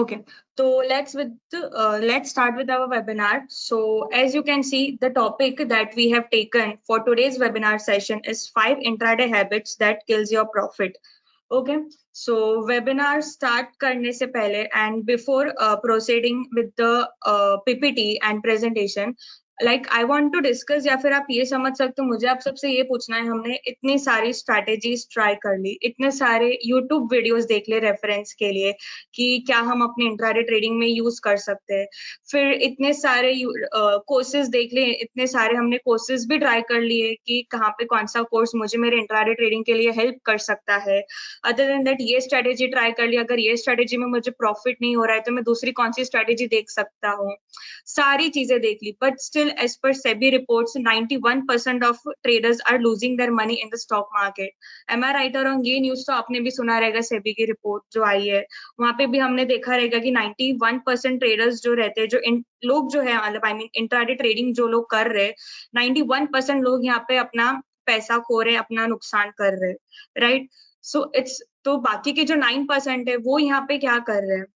Okay, so let's start with our webinar. So as you can see, the topic that we have taken for today's webinar session is 5 intraday habits that kills your profit. Okay, so webinar start करने से पहले and before proceeding with the PPT and presentation, like I want to discuss, या फिर आप ये समझ सकते हो, मुझे आप सबसे ये पूछना है, हमने इतनी सारी स्ट्रैटेजीज ट्राई कर ली, इतने सारे यूट्यूब वीडियोस देख ले रेफरेंस के लिए कि क्या हम अपने इंट्राडे ट्रेडिंग में यूज कर सकते हैं, फिर इतने सारे कोर्सेज देख ले, इतने सारे हमने कोर्सेज भी ट्राई कर लिए कि कहाँ पे कौन सा कोर्स मुझे मेरे इंट्राडे ट्रेडिंग के लिए हेल्प कर सकता है। अदर देन दैट ये स्ट्रैटेजी ट्राई कर ली, अगर ये स्ट्रैटेजी में मुझे प्रॉफिट नहीं हो रहा है तो मैं दूसरी कौन सी स्ट्रैटेजी देख सकता हूँ, सारी चीजें देख ली, but still as per SEBI reports 91% of traders are losing their money in the stock market. Am I right or wrong? ये न्यूज तो आपने भी सुना रहेगा, सेबी की रिपोर्ट जो आई है वहां पे भी हमने देखा रहेगा कि 91% ट्रेडर्स जो रहते हैं, जो लोग जो है, मतलब आई मीन इंट्राडे ट्रेडिंग जो लोग कर रहे हैं, 91% लोग यहाँ पे अपना पैसा खो रहे, अपना नुकसान कर रहे, राइट? सो इट्स, तो बाकी के जो 9% है वो यहाँ पे क्या कर रहे हैं,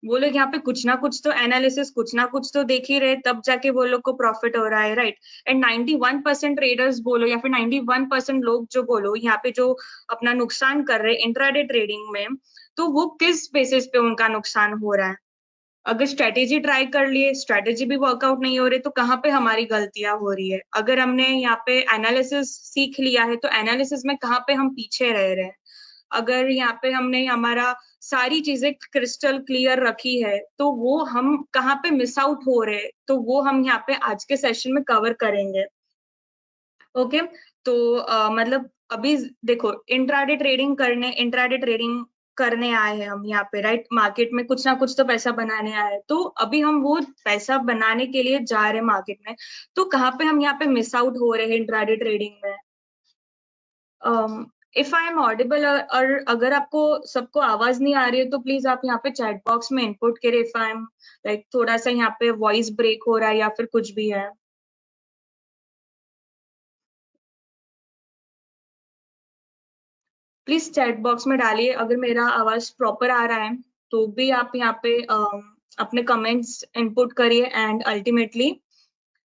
वो लोग यहाँ पे कुछ ना कुछ तो एनालिसिस, कुछ ना कुछ तो देख ही रहे, तब जाके वो लोग को प्रॉफिट हो रहा है, राइट? एंड 91% ट्रेडर्स बोलो या फिर 91% लोग जो बोलो यहाँ पे जो अपना नुकसान कर रहे हैं इंट्राडे ट्रेडिंग में, तो वो किस बेसिस पे उनका नुकसान हो रहा है? अगर स्ट्रेटेजी ट्राई कर लिए, स्ट्रेटेजी भी वर्कआउट नहीं हो रही, तो कहाँ पे हमारी गलतियां हो रही है? अगर हमने यहाँ पे एनालिसिस सीख लिया है तो एनालिसिस में कहाँ पे हम पीछे रह रहे हैं? अगर यहाँ पे हमने हमारा सारी चीजें क्रिस्टल क्लियर रखी है तो वो हम कहाँ पे मिस आउट हो रहे हैं, तो वो हम यहाँ पे आज के सेशन में कवर करेंगे। ओके, तो मतलब अभी देखो, इंट्राडे ट्रेडिंग करने आए हैं हम यहाँ पे, राइट? मार्केट में कुछ ना कुछ तो पैसा बनाने आए हैं, तो अभी हम वो पैसा बनाने के लिए जा रहे हैं मार्केट में, तो कहाँ पे हम यहाँ पे मिस आउट हो रहे हैं इंट्राडे ट्रेडिंग में? इफ आई एम ऑडिबल, और अगर आपको सबको आवाज नहीं आ रही है तो प्लीज आप यहाँ पे चैट बॉक्स में इनपुट करें, इफ आई एम लाइक थोड़ा सा यहाँ पे वॉइस ब्रेक हो रहा है या फिर कुछ भी है। प्लीज चैट बॉक्स में डालिए, अगर मेरा आवाज प्रॉपर आ रहा है तो भी आप यहाँ पे अपने कमेंट्स इनपुट करिए, एंड अल्टीमेटली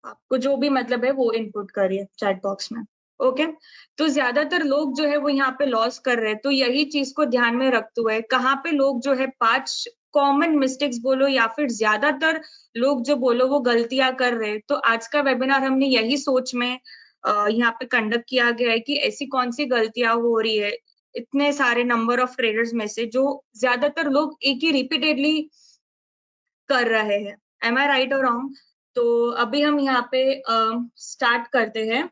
आपको जो भी मतलब है वो इनपुट करिए चैट बॉक्स में। ओके, तो ज्यादातर लोग जो है वो यहाँ पे लॉस कर रहे हैं, तो यही चीज को ध्यान में रखते हुए कहाँ पे लोग जो है 5 कॉमन मिस्टेक्स बोलो या फिर ज्यादातर लोग जो बोलो वो गलतियां कर रहे हैं, तो आज का वेबिनार हमने यही सोच में यहाँ पे कंडक्ट किया गया है कि ऐसी कौन सी गलतियां हो रही है इतने सारे नंबर ऑफ ट्रेडर्स में से, जो ज्यादातर लोग एक ही रिपीटेडली कर रहे हैं। एम आई राइट और रॉन्ग? तो अभी हम यहाँ पे स्टार्ट करते हैं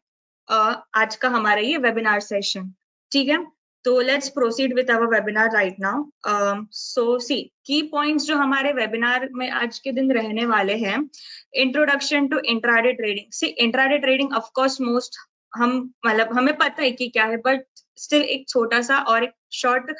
आज का हमारा ये वेबिनार सेशन, ठीक है? तो let's proceed with our webinar right now. So see key points जो हमारे वेबिनार में आज के दिन रहने वाले हैं। Introduction to intraday trading. See intraday trading of course most हम मतलब हमें पता है कि क्या है, बट स्टिल एक छोटा सा और एक शॉर्ट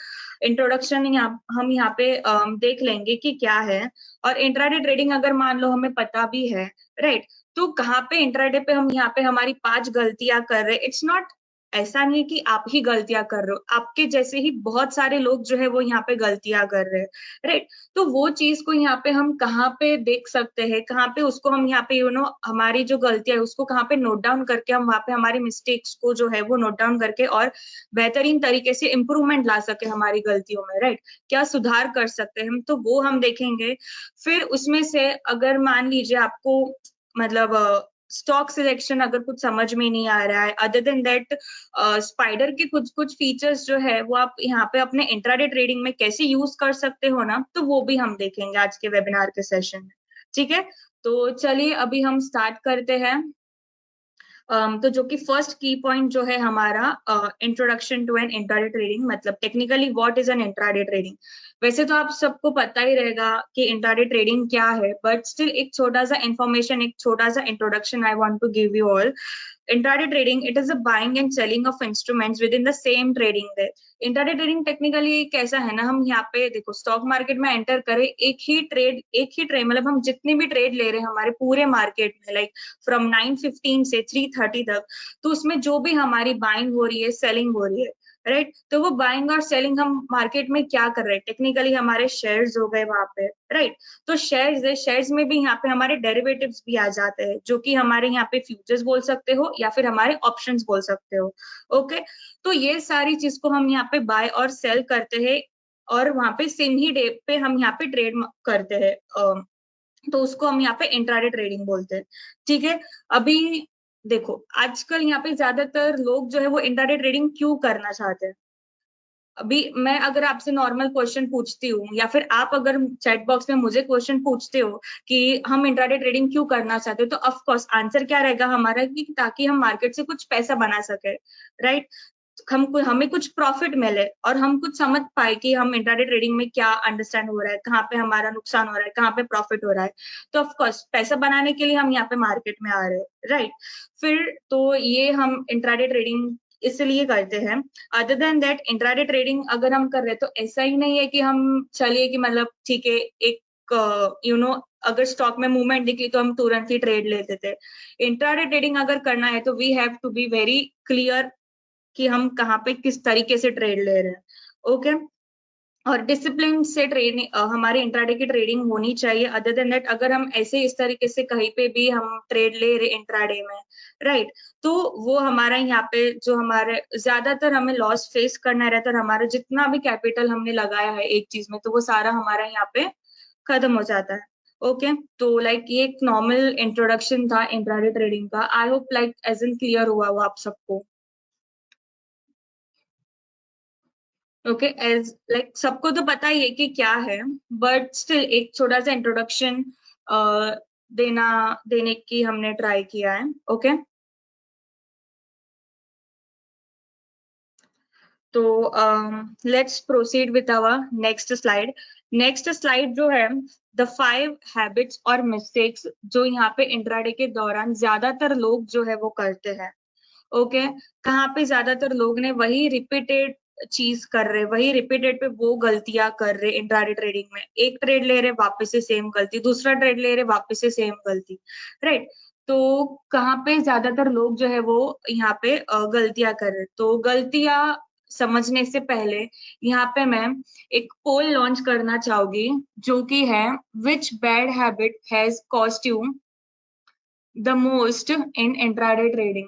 इंट्रोडक्शन हम यहाँ पे देख लेंगे कि क्या है। और इंट्राडे ट्रेडिंग अगर मान लो हमें पता भी है, राइट, तो कहाँ पे इंट्राडे पे हम यहाँ पे हमारी 5 गलतियां कर रहे हैं। इट्स नॉट, ऐसा नहीं है कि आप ही गलतियां कर रहे हो, आपके जैसे ही बहुत सारे लोग जो है वो यहाँ पे गलतियां कर रहे हैं, राइट? तो वो चीज को यहाँ पे हम कहाँ पे देख सकते हैं, कहाँ पे उसको हम यहाँ पे हमारी जो गलतियां है उसको कहाँ पे नोट डाउन करके हम वहाँ पे हमारी मिस्टेक्स को जो है वो नोट डाउन करके और बेहतरीन तरीके से इम्प्रूवमेंट ला सके हमारी गलतियों में, राइट? क्या सुधार कर सकते हैं हम, तो वो हम देखेंगे। फिर उसमें से अगर मान लीजिए आपको मतलब स्टॉक सिलेक्शन अगर कुछ समझ में नहीं आ रहा है, अदर देन दैट स्पाइडर के कुछ कुछ फीचर्स जो है वो आप यहाँ पे अपने इंट्राडे ट्रेडिंग में कैसे यूज कर सकते हो ना, तो वो भी हम देखेंगे आज के वेबिनार के सेशन में, ठीक है? तो चलिए अभी हम स्टार्ट करते हैं। तो जो कि फर्स्ट की पॉइंट जो है हमारा introduction to an intraday trading, मतलब technically what is an intraday trading. वैसे तो आप सबको पता ही रहेगा कि इंट्राडे ट्रेडिंग क्या है, बट स्टिल एक छोटा सा इंफॉर्मेशन, एक छोटा सा introduction I want to give you all. Intraday trading, it is a buying and selling of instruments within the same trading day. Intraday trading technically कैसा है ना, हम यहाँ पे देखो स्टॉक मार्केट में एंटर करें, एक ही ट्रेड मतलब हम जितनी भी ट्रेड ले रहे हैं हमारे पूरे मार्केट में, लाइक फ्रॉम 9:15 से 3:30 तक, तो उसमें जो भी हमारी बाइंग हो रही है, सेलिंग हो रही है, राइट। तो वो बाइंग और सेलिंग हम मार्केट में क्या कर रहे हैं, टेक्निकली हमारे शेयर्स हो गए वहां पे, राइट। तो शेयर्स है, शेयर्स में भी यहाँ पे हमारे डेरिवेटिव्स भी आ जाते हैं, जो कि हमारे यहाँ पे फ्यूचर्स बोल सकते हो या फिर हमारे ऑप्शंस बोल सकते हो। ओके, तो ये सारी चीज को हम यहाँ पे बाय और सेल करते हैं, और वहां पे सेम ही डे पे हम यहाँ पे ट्रेड करते हैं, तो उसको हम यहाँ पे इंट्राडे ट्रेडिंग बोलते हैं। ठीक है, अभी देखो आजकल यहाँ पे ज्यादातर लोग जो है वो इंट्राडे ट्रेडिंग क्यों करना चाहते हैं। अभी मैं अगर आपसे नॉर्मल क्वेश्चन पूछती हूँ, या फिर आप अगर चैट बॉक्स में मुझे क्वेश्चन पूछते हो कि हम इंट्राडे ट्रेडिंग क्यों करना चाहते हो, तो ऑफ कोर्स आंसर क्या रहेगा हमारा कि ताकि हम मार्केट से कुछ पैसा बना सके, राइट। हमें कुछ प्रॉफिट मिले और हम कुछ समझ पाए कि हम इंट्राडे ट्रेडिंग में क्या अंडरस्टैंड हो रहा है, कहाँ पे हमारा नुकसान हो रहा है, कहाँ पे प्रॉफिट हो रहा है। तो ऑफ कोर्स पैसा बनाने के लिए हम यहाँ पे मार्केट में आ रहे हैं, राइट। फिर तो ये हम इंट्राडे ट्रेडिंग इसलिए करते हैं। Other than that intraday trading अगर हम कर रहे हैं तो ऐसा ही नहीं है कि हम चलिए कि मतलब ठीक है एक अगर स्टॉक में मूवमेंट दिखी तो हम तुरंत ही ट्रेड लेते थे। इंट्राडे ट्रेडिंग अगर करना है तो we have to be very clear कि हम कहाँ पे किस तरीके से ट्रेड ले रहे हैं। ओके, और डिसिप्लिन से ट्रेडिंग हमारे इंट्राडे की ट्रेडिंग होनी चाहिए। अदर देन दैट अगर हम ऐसे इस तरीके से कहीं पे भी हम ट्रेड ले रहे इंट्राडे में, राइट, तो वो हमारा यहाँ पे जो हमारे ज्यादातर हमें लॉस फेस करना रहता है, हमारा जितना भी कैपिटल हमने लगाया है एक चीज में तो वो सारा हमारा यहाँ पे खत्म हो जाता है। ओके, तो लाइक ये एक नॉर्मल इंट्रोडक्शन था इंट्राडे ट्रेडिंग का। I hope like as in clear हुआ वो आप सबको। ओके, एज लाइक सबको तो पता ही है कि क्या है, बट स्टिल एक छोटा सा इंट्रोडक्शन देना देने की हमने ट्राई किया है। ओके, तो let's proceed with our next slide. Next slide जो है द 5 हैबिट्स और मिस्टेक्स जो यहाँ पे इंट्राडे के दौरान ज्यादातर लोग जो है वो करते हैं। ओके, कहाँ पे ज्यादातर लोग ने वही रिपीटेड चीज कर रहे, वही रिपीटेड पे वो गलतियां कर रहे इंट्राडे ट्रेडिंग में। एक ट्रेड ले रहे वापस से सेम गलती, दूसरा ट्रेड ले रहे वापस से सेम गलती, राइट। तो कहाँ पे ज्यादातर लोग जो है वो यहाँ पे गलतियां कर रहे, तो गलतियां समझने से पहले यहाँ पे मैं एक पोल लॉन्च करना चाहूंगी, जो कि है which bad habit has cost you the most in intraday trading.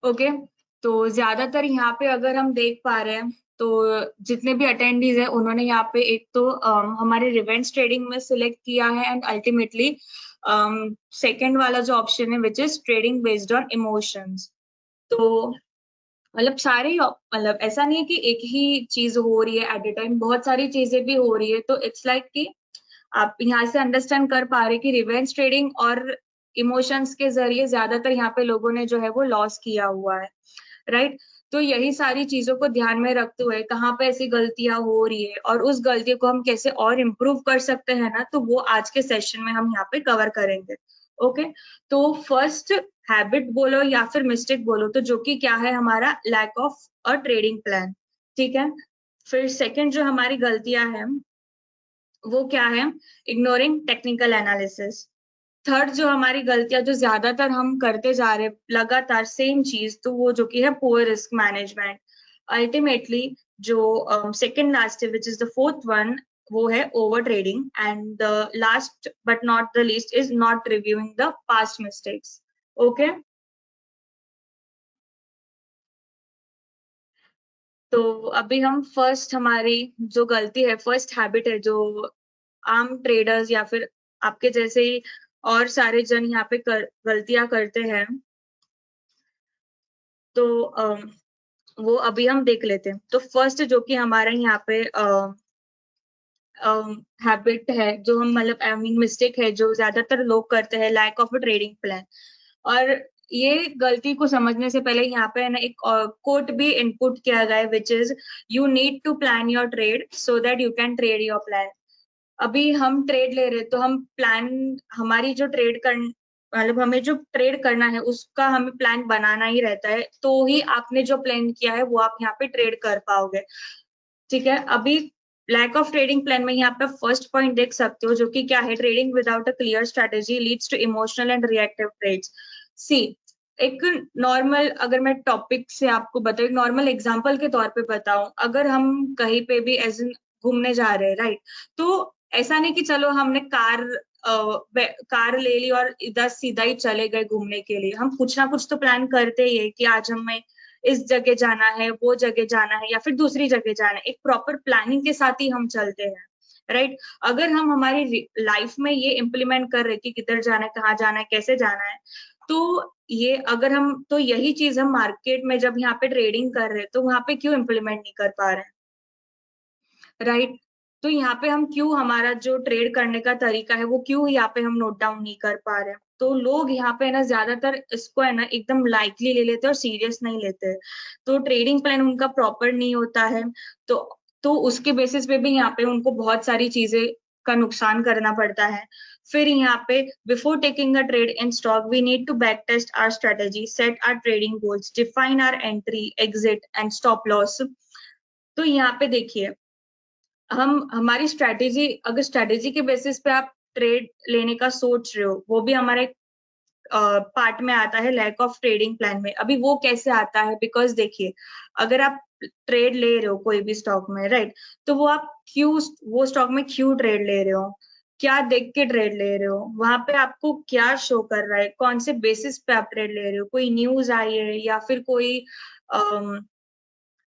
Okay, तो ज्यादातर यहाँ पे अगर हम देख पा रहे हैं तो जितने भी अटेंडीज है उन्होंने यहाँ पे एक तो हमारे रिवेंज ट्रेडिंग में सिलेक्ट किया है, एंड अल्टीमेटली सेकंड वाला जो ऑप्शन है which is trading based on emotions. तो मतलब सारे ही मतलब ऐसा नहीं है कि एक ही चीज हो रही है एट ए टाइम, बहुत सारी चीजें भी हो रही है। तो इट्स लाइक कि आप यहाँ से अंडरस्टैंड कर पा रहे कि रिवेंज ट्रेडिंग और इमोशंस के जरिए ज्यादातर यहाँ पे लोगों ने जो है वो लॉस किया हुआ है, राइट। तो यही सारी चीजों को ध्यान में रखते हुए कहाँ पे ऐसी गलतियां हो रही है और उस गलती को हम कैसे और इम्प्रूव कर सकते हैं ना, तो वो आज के सेशन में हम यहाँ पे कवर करेंगे। ओके, तो फर्स्ट हैबिट बोलो या फिर मिस्टेक बोलो, तो जो कि क्या है हमारा lack of a trading plan. ठीक है, फिर सेकंड जो हमारी गलतियां हैं वो क्या है, इग्नोरिंग टेक्निकल एनालिसिस। थर्ड जो हमारी गलतियां जो ज्यादातर हम करते जा रहे लगातार सेम चीज, तो वो जो कि है पुअर रिस्क मैनेजमेंट। अल्टीमेटली जो सेकंड लास्ट है which is the fourth one, वो है over trading. And the last but not the least is not reviewing the past mistakes. Okay, तो अभी हम फर्स्ट हमारी जो गलती है, फर्स्ट हैबिट है जो आम ट्रेडर्स या फिर आपके जैसे ही और सारे जन यहाँ पे गलतियां करते हैं, तो वो अभी हम देख लेते हैं। तो फर्स्ट जो कि हमारा यहाँ पे हैबिट है जो हम मतलब आई मीन मिस्टेक है जो ज्यादातर लोग करते हैं, lack of a trading plan. और ये गलती को समझने से पहले यहाँ पे ना एक कोट भी इनपुट किया गया है which is you need to plan your trade so that you can trade your plan. अभी हम ट्रेड ले रहे तो हम प्लान हमारी जो ट्रेड कर मतलब हमें जो ट्रेड करना है उसका हमें प्लान बनाना ही रहता है, तो ही आपने जो प्लान किया है वो आप यहाँ पे ट्रेड कर पाओगे। ठीक है, अभी लैक ऑफ ट्रेडिंग प्लान में यहाँ पे फर्स्ट पॉइंट देख सकते हो जो कि क्या है, trading without a clear strategy leads to emotional and reactive trades. See एक नॉर्मल, अगर मैं टॉपिक से आपको बताऊं, नॉर्मल एग्जांपल के तौर पे बताऊं, अगर हम कहीं पे भी एज घूमने जा रहे हैं, राइट, तो ऐसा नहीं कि चलो हमने कार ले ली और इधर सीधा ही चले गए घूमने के लिए। हम कुछ ना कुछ तो प्लान करते ही है कि आज हमें इस जगह जाना है, वो जगह जाना है, या फिर दूसरी जगह जाना है। एक प्रॉपर प्लानिंग के साथ ही हम चलते हैं, राइट। अगर हम हमारी लाइफ में ये इम्प्लीमेंट कर रहे कि किधर जाना है, कहाँ जाना है, कैसे जाना है, तो ये अगर हम, तो यही चीज हम मार्केट में जब यहाँ पे ट्रेडिंग कर रहे हैं, तो वहां पे क्यों इम्प्लीमेंट नहीं कर पा रहे हैं, राइट। तो यहाँ पे हम क्यों, हमारा जो ट्रेड करने का तरीका है वो क्यों यहाँ पे हम नोट डाउन नहीं कर पा रहे हैं। तो लोग यहाँ पे ना ज्यादातर इसको है ना एकदम लाइटली ले लेते हैं और सीरियस नहीं लेते हैं। तो ट्रेडिंग प्लान उनका प्रॉपर नहीं होता है। तो तो उसके बेसिस पे भी यहाँ पे उनको बहुत सारी चीजें का नुकसान करना पड़ता है। फिर यहाँ पे before taking a trade in stock we need to back test our strategy, set our trading goals, define our entry exit and stop loss. तो यहाँ पे देखिए, हम हमारी स्ट्रैटेजी, अगर स्ट्रैटेजी के बेसिस पे आप ट्रेड लेने का सोच रहे हो, वो भी हमारे पार्ट में आता है लैक ऑफ ट्रेडिंग प्लान में। अभी वो कैसे आता है, बिकॉज देखिए, अगर आप ट्रेड ले रहे हो कोई भी स्टॉक में, राइट, तो वो आप क्यों, वो स्टॉक में क्यों ट्रेड ले रहे हो, क्या देख के ट्रेड ले रहे हो, वहां पे आपको क्या शो कर रहा है, कौन से बेसिस पे आप ट्रेड ले रहे हो, कोई न्यूज आई है या फिर कोई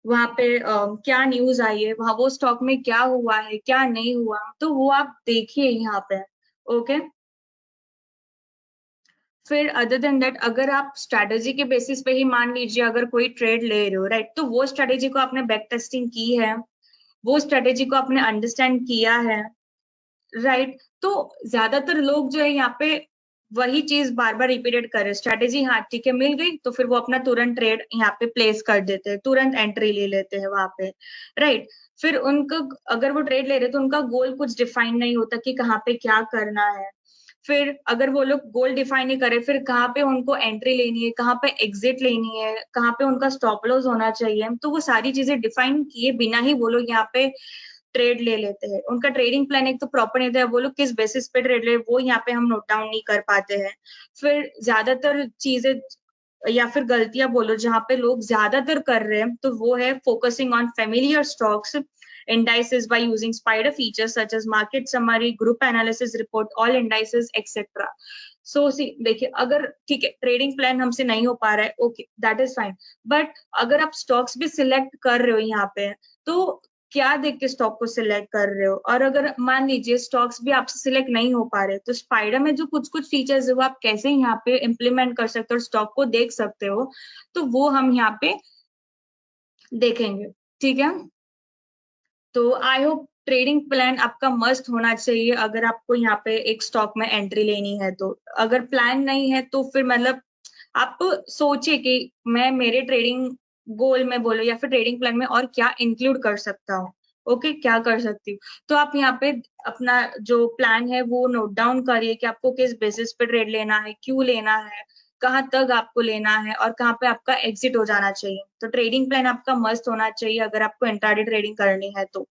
वहां पे क्या न्यूज आई है, वहां वो स्टॉक में क्या हुआ है, क्या नहीं हुआ, तो वो आप देखिए यहाँ पे। ओके। फिर अदर देन दैट, अगर आप स्ट्रैटेजी के बेसिस पे ही मान लीजिए अगर कोई ट्रेड ले रहे हो, राइट, तो वो स्ट्रैटेजी को आपने बैक टेस्टिंग की है, वो स्ट्रैटेजी को आपने अंडरस्टैंड किया है, राइट। तो ज्यादातर लोग जो है यहाँ पे वही चीज बार बार रिपीटेड कर रहे हैं। स्ट्रैटेजी, हाँ ठीक है, मिल गई तो फिर वो अपना तुरंत ट्रेड यहाँ पे प्लेस कर देते हैं, तुरंत एंट्री ले लेते हैं वहां पे, राइट। फिर उनको, अगर वो ट्रेड ले रहे तो उनका गोल कुछ डिफाइन नहीं होता कि कहाँ पे क्या करना है। फिर अगर वो लोग गोल डिफाइन नहीं करे, फिर कहाँ पे उनको एंट्री लेनी है, कहाँ पे एग्जिट लेनी है, कहाँ पे उनका स्टॉप लॉस होना चाहिए, तो वो सारी चीजें डिफाइन किए बिना ही वो लोग यहाँ पे ट्रेड ले लेते हैं। उनका ट्रेडिंग प्लान एक तो प्रॉपर नहीं था, वो लोग किस बेसिस पे ट्रेड ले, वो यहाँ पे हम नोट डाउन नहीं कर पाते हैं। फिर ज्यादातर चीजें या फिर गलतियां बोलो जहां पे लोग ज्यादातर कर रहे हैं, तो वो है focusing on familiar stocks, indices by using spider features such as market summary, group analysis report, all indices, etc. सो सी देखिए, अगर ठीक है ट्रेडिंग प्लान हमसे नहीं हो पा रहा है, okay that is fine, but अगर आप स्टॉक्स भी सिलेक्ट कर रहे हो यहाँ पे, तो क्या देख के स्टॉक को सिलेक्ट कर रहे हो। और अगर मान लीजिए स्टॉक्स भी आपसे सिलेक्ट नहीं हो पा रहे, तो स्पाइडर में जो कुछ कुछ फीचर्स है वो आप कैसे यहाँ पे इम्प्लीमेंट कर सकते हो और स्टॉक को देख सकते हो, तो वो हम यहाँ पे देखेंगे, ठीक है। तो आई होप ट्रेडिंग प्लान आपका मस्ट होना चाहिए अगर आपको यहाँ पे एक स्टॉक में एंट्री लेनी है। तो अगर प्लान नहीं है तो फिर मतलब आप सोचिए कि मैं मेरे ट्रेडिंग गोल में बोलो या फिर ट्रेडिंग प्लान में और क्या इंक्लूड कर सकता हूँ। ओके, क्या कर सकती हूँ। तो आप यहाँ पे अपना जो प्लान है वो नोट डाउन करिए कि आपको किस बेसिस पे ट्रेड लेना है, क्यों लेना है, कहाँ तक आपको लेना है और कहाँ पे आपका एग्जिट हो जाना चाहिए। तो ट्रेडिंग प्लान आपका मस्ट होना चाहिए अगर आपको इंट्राडे ट्रेडिंग करनी है तो।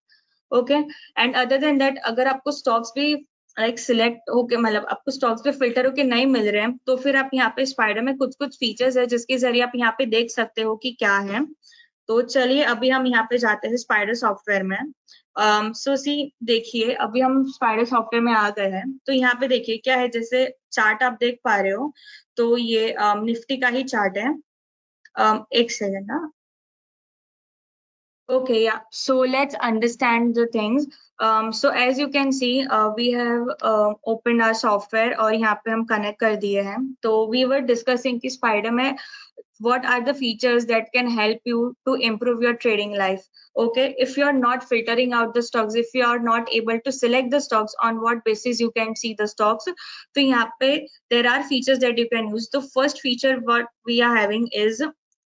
Okay. And other than that, अगर आपको स्टॉक्स भी लाइक सिलेक्ट होके, मतलब आपको स्टॉक्स पे फिल्टर होके नहीं मिल रहे हैं, तो फिर आप यहाँ पे स्पाइडर में कुछ कुछ फीचर्स है जिसके जरिए आप यहाँ पे देख सकते हो कि क्या है। तो चलिए अभी हम यहाँ पे जाते हैं स्पाइडर सॉफ्टवेयर में। सो सी देखिए, अभी हम स्पाइडर सॉफ्टवेयर में आ गए हैं। तो यहाँ पे देखिए क्या है, जैसे चार्ट आप देख पा रहे हो, तो ये निफ्टी का ही चार्ट है। एक सेकेंड ना। Okay, yeah. So let's understand the things. So as you can see, we have opened our software और यहाँ पे हम connect कर दिए हैं। तो we were discussing कि Spider में what are the features that can help you to improve your trading life. Okay, if you are not filtering out the stocks, if you are not able to select the stocks, on what basis you can see the stocks, तो यहाँ पे there are features that you can use. The first feature what we are having is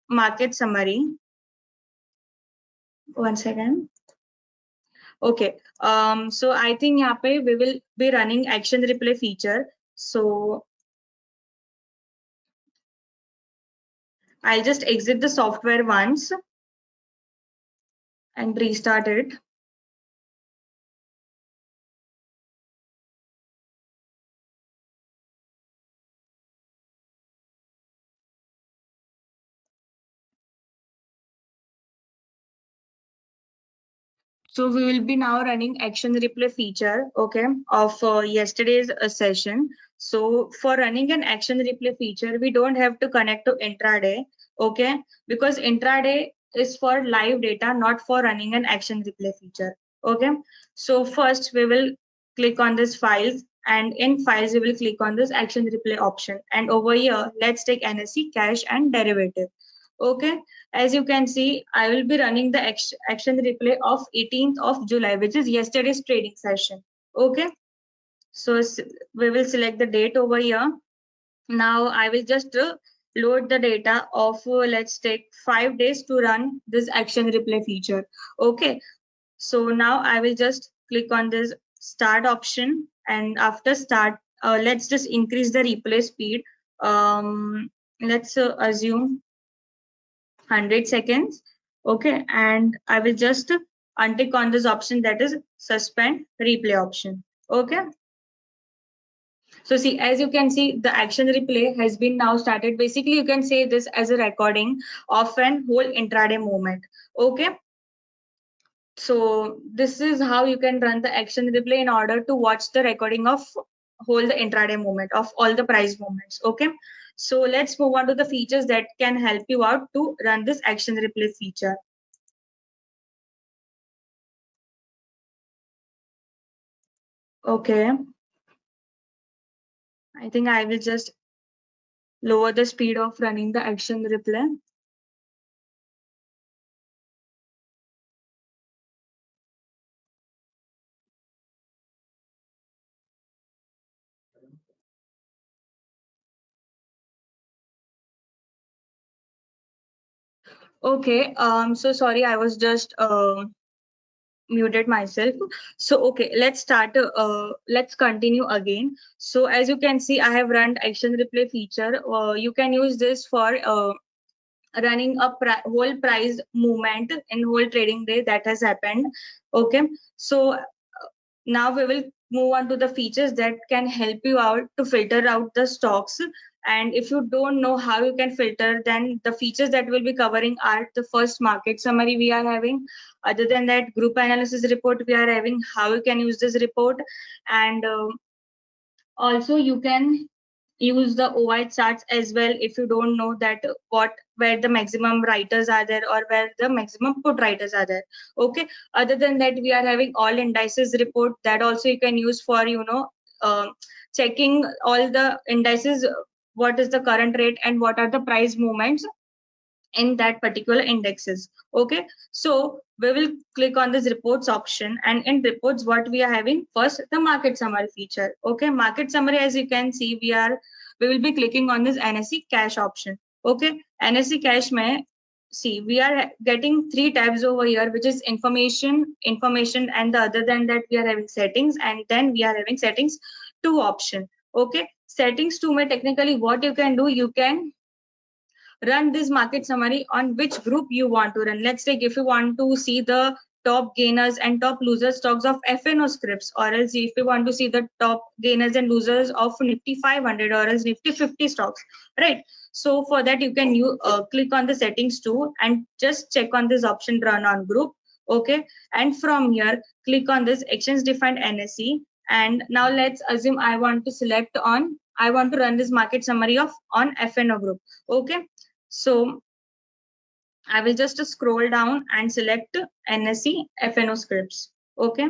market summary. One second. Okay. So I think यहाँ पे we will be running action replay feature. So I'll just exit the software once and restart it. So we will be now running action replay feature, okay, of yesterday's session. So for running an action replay feature, we don't have to connect to intraday, okay, because intraday is for live data, not for running an action replay feature, okay. So first we will click on this files, and in files we will click on this action replay option, and over here let's take NSE cash and derivative, okay. As you can see, I will be running the action replay of 18th of July, which is yesterday's trading session. Okay. So we will select the date over here. Now I will just load the data of, let's take 5 days to run this action replay feature. Okay. So now I will just click on this start option, and after start, let's just increase the replay speed. Let's assume 100 seconds, okay, and I will just untick on this option, that is suspend replay option, okay. So see, as you can see, the action replay has been now started. Basically you can say this as a recording of an whole intraday movement, okay. So this is how you can run the action replay in order to watch the recording of whole the intraday movement of all the price movements, okay. So let's move on to the features that can help you out to run this action replay feature. Okay, I think I will just lower the speed of running the action replay. Okay, so sorry, I was just muted myself. So okay, let's continue again. So as you can see, I have run action replay feature. You can use this for running a whole price movement in whole trading day that has happened, okay. So now we will move on to the features that can help you out to filter out the stocks. And if you don't know how you can filter, then the features that we'll be covering are the first market summary we are having. Other than that, group analysis report we are having, how you can use this report, and also you can use the OI charts as well if you don't know that where the maximum writers are there or where the maximum put writers are there, okay. Other than that, we are having all indices report that also you can use for checking all the indices, what is the current rate and what are the price movements in that particular indexes, okay. So we will click on this reports option, and in reports what we are having first, the market summary feature, okay. Market summary, as you can see, we will be clicking on this NSE cash option, okay. NSE cash mein, see, we are getting 3 tabs over here, which is information, and the other than that we are having settings, and then we are having settings 2 option, okay. Settings 2 mein technically what you can do, you can run this market summary on which group you want to run. Let's take, if you want to see the top gainers and top losers stocks of FNO scripts, or else if you want to see the top gainers and losers of Nifty 500 or else Nifty 50 stocks, right? So for that you can click on the settings too and just check on this option, run on group, okay. And from here click on this exchange defined NSE, and now let's assume I want to run this market summary of on FNO group, okay. So I will just scroll down and select NSE FNO scripts. Okay.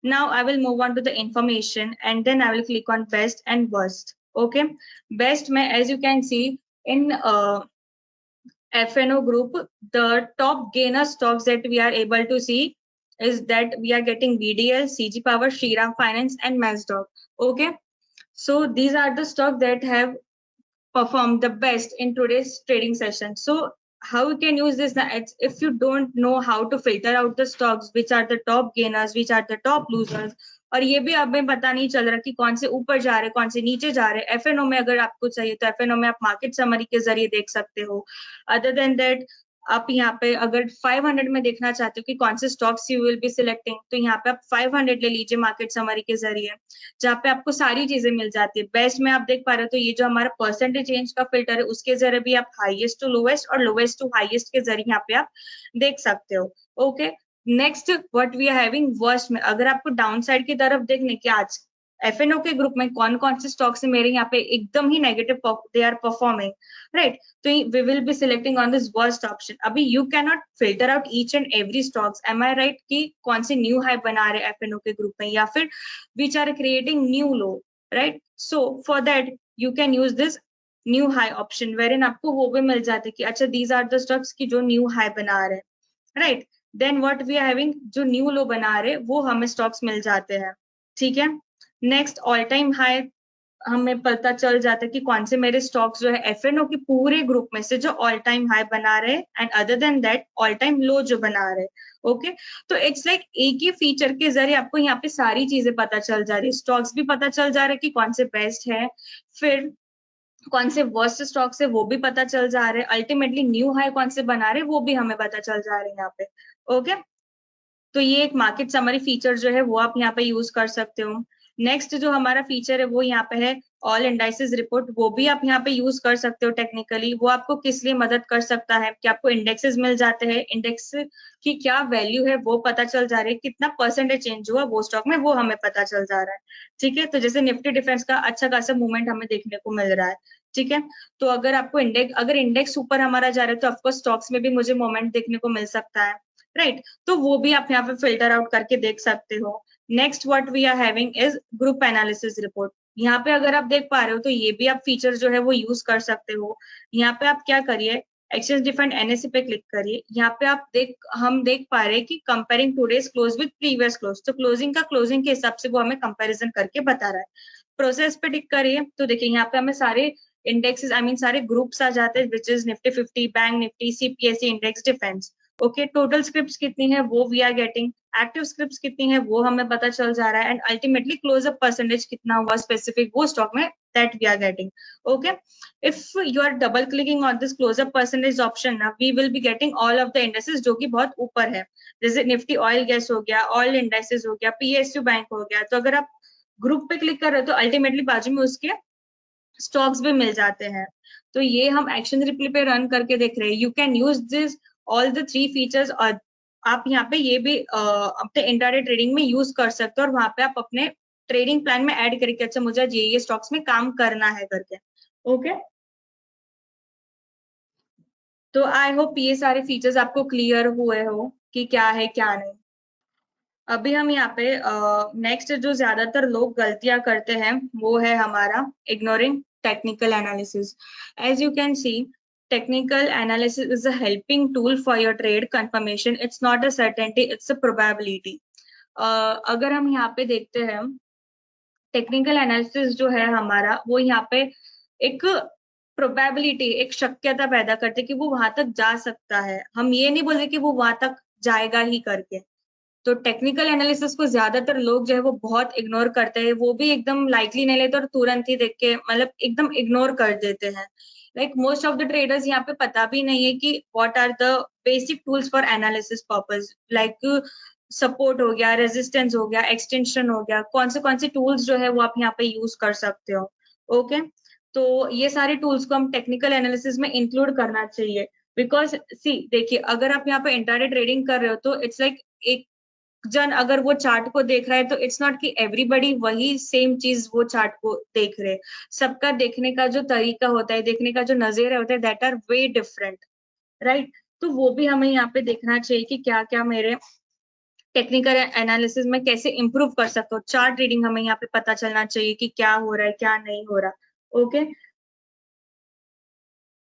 Now I will move on to the information, and then I will click on best and worst. Okay. Best may, as you can see in FNO group, the top gainer stocks that we are able to see is that we are getting VDL, CG Power, Shriram Finance, and Mazdog. Okay. So these are the stocks that have perform the best in today's trading session. So how you can use this? If you don't know how to filter out the stocks, which are the top gainers, which are the top losers, और ये भी हमें पता नहीं चल रहा कि कौन से ऊपर जा रहे, कौन से नीचे जा रहे. एफएनओ में अगर आपको चाहिए तो एफएनओ में आप मार्केट समरी के जरिए देख सकते हो. अदर देन दैट, आप यहाँ पे अगर 500 में देखना चाहते हो कि कौन से stocks you will be selecting, तो यहाँ पे आप 500 ले लीजिए मार्केट समरी के जरिए, जहाँ पे आपको सारी चीजें मिल जाती है. बेस्ट में आप देख पा रहे हो तो ये जो हमारा परसेंटेज चेंज का फिल्टर है, उसके जरिए भी आप हाईएस्ट टू लोवेस्ट और लोवेस्ट टू हाईएस्ट के जरिए यहाँ पे आप देख सकते हो. Okay. Next what we are having worst में, अगर आपको डाउन साइड की तरफ देखने कि आज एफएनओ के ग्रुप में कौन कौन से स्टॉक्स है मेरे यहाँ पे एकदम ही negative they are performing, right, तो we will be selecting on this worst option. अभी you can not filter out each and every stocks, am I right, कि कौन से न्यू हाई बना रहे एफएनओ के ग्रुप में या फिर which are creating new low, right. So for that you can use this new high option, wherein आपको वो भी मिल जाते कि अच्छा दीज आर द स्टॉक्स की जो न्यू हाई बना रहे, right. Then what we are having, जो न्यू लो बना रहे वो हमें स्टॉक्स मिल जाते हैं, ठीक है. नेक्स्ट ऑल टाइम हाई हमें पता चल जाता है कि कौन से मेरे स्टॉक्स जो है एफएनओ के पूरे ग्रुप में से जो ऑल टाइम हाई बना रहे and other than that all time low जो बना रहे. ओके, तो इट्स लाइक एक ही फीचर के जरिए आपको यहाँ पे सारी चीजें पता चल जा रही है, स्टॉक्स भी पता चल जा रहे हैं कि कौन से बेस्ट है, फिर कौन से वर्स्ट स्टॉक्स है वो भी पता चल जा रहे हैं, अल्टीमेटली न्यू हाई कौन से बना रहे वो भी हमें पता चल जा रहे हैं यहाँ पे. ओके, तो ये एक मार्केट समरी फीचर जो है वो आप यहाँ पे यूज कर सकते हो. नेक्स्ट जो हमारा फीचर है वो यहाँ पे है ऑल इंडाइसेस रिपोर्ट, वो भी आप यहाँ पे यूज कर सकते हो टेक्निकली. वो आपको किस लिए मदद कर सकता है कि आपको इंडेक्सेस मिल जाते हैं, इंडेक्स की क्या वैल्यू है वो पता चल जा रही है, कितना परसेंटेज चेंज हुआ वो स्टॉक में वो हमें पता चल जा रहा है, ठीक है. तो जैसे निफ्टी डिफेंस का अच्छा खासा मूवमेंट हमें देखने को मिल रहा है, ठीक है. तो अगर आपको अगर इंडेक्स ऊपर हमारा जा रहा है तो ऑफकोर्स स्टॉक्स में भी मुझे मोमेंट देखने को मिल सकता है, राइट. तो वो भी आप यहाँ पे फिल्टर आउट करके देख सकते हो. Next what we are having is group analysis report. यहाँ पे अगर आप देख पा रहे हो तो ये भी आप फीचर जो है वो यूज कर सकते हो. यहाँ पे आप क्या करिए, एक्सचेंज डिफाइंड एनएससी पे क्लिक करिए. यहाँ पे हम देख पा रहे हैं कि comparing today's close with previous close, तो क्लोजिंग के हिसाब से वो हमें कंपेरिजन करके बता रहा है. प्रोसेस पे टिक करिए तो देखिए यहाँ पे हमें सारे इंडेक्सेस सारे ग्रुप्स आ जाते हैं, which is Nifty 50, bank Nifty, CPSE index, defence. Okay, total scripts कितनी है वो we are getting, active scripts कितनी है वो हमें पता चल जा रहा है, एंड अल्टीमेटली क्लोजअप परसेंटेज कितना हुआ स्पेसिफिक वो स्टॉक में, that we are getting. Okay, if you are double clicking on this closeup percentage option ना, we will be getting all of the indexes जो कि बहुत ऊपर है, जैसे निफ्टी ऑयल गैस हो गया, ऑयल इंडेक्सेस हो गया, पीएसयू बैंक हो गया. तो अगर आप ग्रुप पे क्लिक कर रहे हो तो अल्टीमेटली बाजू में उसके स्टॉक्स भी मिल जाते हैं. तो ये हम एक्शन रिप्ले पे रन करके देख रहे हैं. You can use this all the 3 features, और आप यहाँ पे ये भी अपने इंट्राडे ट्रेडिंग में यूज कर सकते हो, और वहां पे आप अपने ट्रेडिंग प्लान में ऐड करके अच्छा मुझे आज ये स्टॉक्स में काम करना है करके. ओके, तो आई होप ये सारे फीचर्स आपको क्लियर हुए हो कि क्या है क्या नहीं. अभी हम यहाँ पे नेक्स्ट जो ज्यादातर लोग गलतियां करते हैं वो है हमारा ignoring technical analysis. As you can see, technical analysis is a helping tool for your trade confirmation. It's not a certainty, it's a probability. अगर हम यहाँ पे देखते हैं टेक्निकल एनालिसिस जो है हमारा वो यहाँ पे एक प्रोबेबिलिटी, एक शक्यता पैदा करते कि वो वहां तक जा सकता है. हम ये नहीं बोलते कि वो वहां तक जाएगा ही करके. तो टेक्निकल एनालिसिस को ज्यादातर लोग जो है वो बहुत इग्नोर करते हैं, वो भी एकदम लाइकली नहीं लेते और तुरंत ही देख के मतलब एकदम इग्नोर कर देते हैं. Like most of the traders यहाँ पे पता भी नहीं है कि what are the basic tools for analysis purpose, like support हो गया, रेजिस्टेंस हो गया, एक्सटेंशन हो गया, कौन से टूल्स जो है वो आप यहाँ पे यूज कर सकते हो. ओके, तो ये सारे टूल्स को हम टेक्निकल एनालिसिस में इंक्लूड करना चाहिए. बिकॉज सी देखिए, अगर आप यहाँ पे इंट्राडे ट्रेडिंग कर रहे हो तो इट्स लाइक एक जन अगर वो चार्ट को देख रहा है तो इट्स नॉट कि एवरीबडी वही सेम चीज वो चार्ट को देख रहे. सबका देखने का जो तरीका होता है, देखने का जो नजरिया होता है, that are way different, right. तो वो भी हमें यहाँ पे देखना चाहिए कि क्या क्या मेरे टेक्निकल एनालिसिस में कैसे इंप्रूव कर सकते हो. चार्ट रीडिंग हमें यहाँ पे पता चलना चाहिए कि क्या हो रहा है क्या नहीं हो रहा. ओके,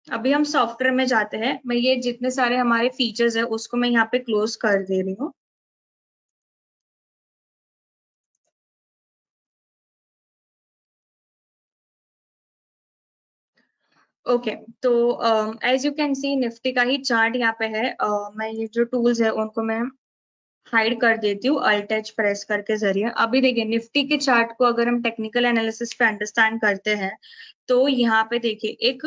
अभी हम सॉफ्टवेयर में जाते हैं. मैं ये जितने सारे हमारे फीचर्स है उसको मैं यहाँ पे क्लोज कर दे रही हूँ. ओके, तो as you can see Nifty का ही चार्ट यहाँ पे है. मैं ये जो टूल्स है उनको मैं हाइड कर देती हूँ अल्ट एच प्रेस करके जरिए. अभी देखिए निफ्टी के चार्ट को अगर हम टेक्निकल एनालिसिस पे अंडरस्टैंड करते हैं तो यहाँ पे देखिए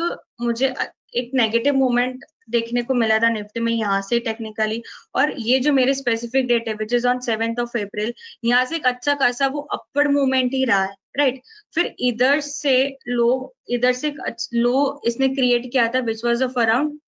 मुझे एक नेगेटिव मूवमेंट देखने को मिला था निफ्टी में यहाँ से टेक्निकली, और ये जो मेरे स्पेसिफिक डेट है which is on 7th of April, यहाँ से एक अच्छा खासा वो अपवर्ड मूवमेंट ही रहा है, राइट. फिर इधर से एक लो इसने क्रिएट किया था which was of around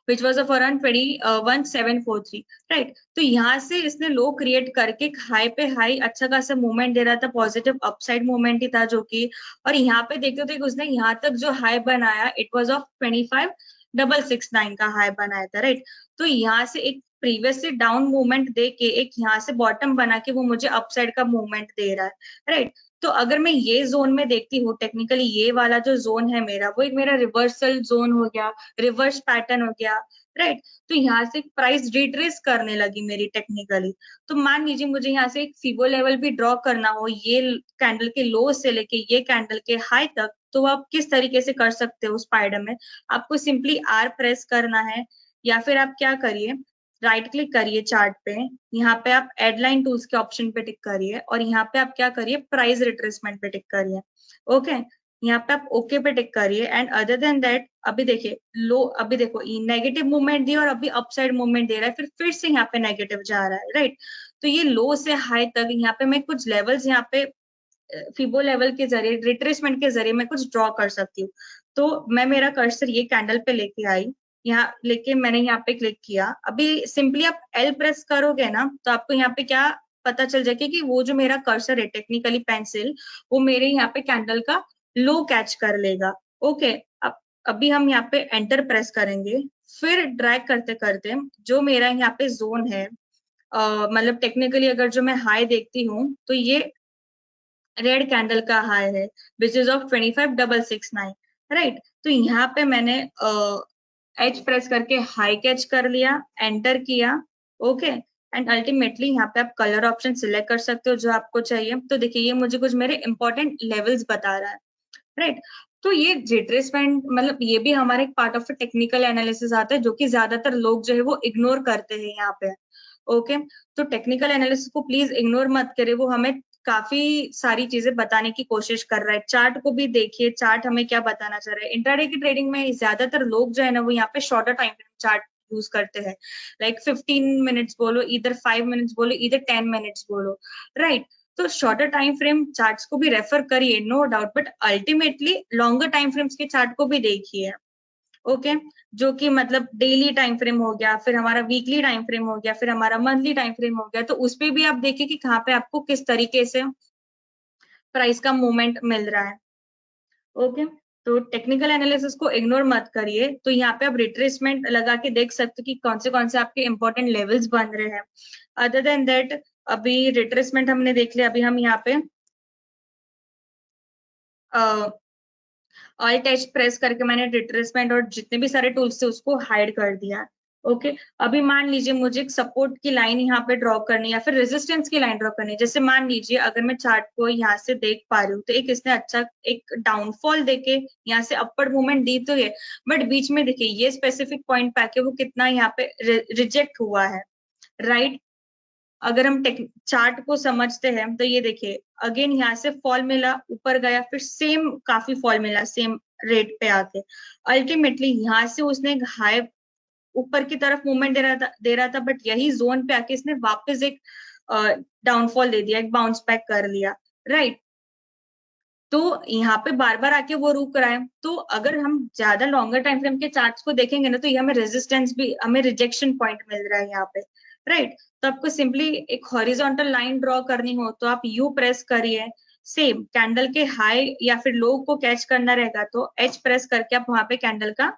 which was of around 21,743, right. तो यहाँ से इसने लो क्रिएट करके हाई पे हाई अच्छा खासा मूवमेंट दे रहा था, पॉजिटिव अपसाइड मूवमेंट ही था जो कि, और यहाँ पे देखते थे कि उसने यहाँ तक जो हाई बनाया इट वॉज ऑफ 25,669 का हाई बनाया था, राइट। तो यहाँ से एक प्रीवियस से डाउन मूवमेंट दे के एक यहाँ से बॉटम बना के वो मुझे अपसाइड का मूवमेंट दे रहा है, राइट। तो अगर मैं ये जोन में देखती हूँ, टेक्निकली ये वाला जो जोन है मेरा, वो एक मेरा रिवर्सल जोन हो गया, रिवर्स पैटर्न हो गया, राइट। तो यहाँ से प्राइस रिट्रेस करने लगी मेरी टेक्निकली। तो मान लीजिए मुझे यहाँ से एक फिबो लेवल भी ड्रॉ करना हो ये कैंडल के लो से लेके ये कैंडल के हाई तक, तो आप किस तरीके से कर सकते हो स्पाइडर में? आपको सिंपली आर प्रेस करना है, या फिर आप क्या करिए, राइट क्लिक करिए चार्ट पे, यहाँ पे आप एड लाइन टूल्स के ऑप्शन पे टिक करिए, और यहाँ पे आप क्या करिए, प्राइस रिट्रेसमेंट पे टिक करिए, ओके। यहाँ पे आप ओके पे टिक करिए, एंड अदर देन दैट अभी देखिए लो, अभी देखो नेगेटिव मूवमेंट दिया और अभी अपसाइड मूवमेंट दे रहा है, फिर से यहाँ पे नेगेटिव जा रहा है, राइट। तो ये लो से हाई तक यहाँ पे मैं कुछ लेवल्स यहाँ पे फिबो लेवल के जरिए, रिट्रेसमेंट के जरिए मैं कुछ ड्रॉ कर सकती हूँ। तो मैं मेरा कर्सर ये कैंडल पे लेके आई, यहाँ लेके मैंने यहाँ पे क्लिक किया। अभी सिंपली आप एल प्रेस करोगे ना, तो आपको यहाँ पे क्या पता चल जाएगा कि वो जो मेरा कर्सर है टेक्निकली पेंसिल, वो मेरे यहाँ पे कैंडल का लो कैच कर लेगा, ओके। अब अभी हम यहाँ पे एंटर प्रेस करेंगे, फिर ड्रैग करते करते जो मेरा यहाँ पे जोन है, मतलब टेक्निकली अगर जो मैं हाई देखती हूँ तो ये रेड कैंडल का हाई है विच इज ऑफ 25,669, राइट। तो यहाँ पे मैंने एच प्रेस करके हाई कैच कर लिया, एंटर किया, ओके। एंड अल्टीमेटली यहाँ पे आप कलर ऑप्शन सिलेक्ट कर सकते हो जो आपको चाहिए। तो देखिए ये मुझे कुछ मेरे इंपॉर्टेंट लेवल्स बता रहा है, राइट। तो ये रिट्रेसमेंट मतलब ये भी हमारे एक पार्ट ऑफ टेक्निकल एनालिसिस आता है, जो कि ज्यादातर लोग जो है वो इग्नोर करते हैं यहाँ पे, ओके। तो टेक्निकल एनालिसिस को प्लीज इग्नोर मत करें, वो हमें काफी सारी चीजें बताने की कोशिश कर रहा है। चार्ट को भी देखिए, चार्ट हमें क्या बताना चाह रहा है। इंट्राडे की ट्रेडिंग में ज्यादातर लोग जो है ना वो यहाँ पे shorter time frame chart use करते हैं, लाइक 15 मिनट्स बोलो, इधर 5 मिनट्स बोलो, इधर 10 मिनट्स बोलो, राइट। तो शॉर्टर टाइम फ्रेम चार्ट्स को भी रेफर करिए, no doubt, but ultimately longer time frames के चार्ट को भी देखिए, ओके। जो कि मतलब डेली टाइम फ्रेम हो गया, फिर हमारा वीकली टाइम फ्रेम हो गया, फिर हमारा मंथली टाइम फ्रेम हो गया, तो उस पे भी आप देखिए कि कहाँ पे आपको किस तरीके से प्राइस का मूवमेंट मिल रहा है, ओके। तो टेक्निकल एनालिसिस को इग्नोर मत करिए। तो यहाँ पे आप रिट्रेसमेंट लगा के देख सकते हो कि कौन से आपके इंपॉर्टेंट लेवल्स बन रहे हैं। अदर देन दैट अभी रिट्रेसमेंट हमने देख लिया, अभी हम यहाँ पे ऑल टच प्रेस करके मैंने रिट्रेसमेंट और जितने भी सारे टूल्स थे उसको हाइड कर दिया, ओके। अभी मान लीजिए मुझे एक सपोर्ट की लाइन यहाँ पे ड्रॉ करनी है या फिर रेजिस्टेंस की लाइन ड्रॉ करनी है। जैसे मान लीजिए अगर मैं चार्ट को यहाँ से देख पा रही हूँ तो एक इसने अच्छा एक डाउनफॉल देके यहाँ से अपवर्ड मूवमेंट दी तो है, बट बीच में देखिए ये स्पेसिफिक पॉइंट पे आके वो कितना यहाँ पे रिजेक्ट हुआ है, राइट। अगर हम चार्ट को समझते हैं तो ये देखिए अगेन यहाँ से फॉल मिला, ऊपर गया, फिर सेम काफी फॉल मिला सेम रेट पे आके। अल्टीमेटली यहाँ से उसने एक हाई ऊपर की तरफ मूवमेंट दे रहा था, बट यही जोन पे आके इसने वापस एक डाउनफॉल दे दिया, एक बाउंस बैक कर लिया, राइट। तो यहाँ पे बार बार आके वो रुक रहा है। तो अगर हम ज्यादा लॉन्गर टाइम फ्रेम के चार्ट्स को देखेंगे ना तो ये हमें रेजिस्टेंस भी, हमें रिजेक्शन पॉइंट मिल रहा है यहाँ पे, राइट। तो आपको सिंपली एक हॉरिजॉन्टल लाइन ड्रॉ करनी हो तो आप यू प्रेस करिए, सेम कैंडल के हाई या फिर लो को कैच करना रहेगा तो एच प्रेस करके आप वहां पे कैंडल का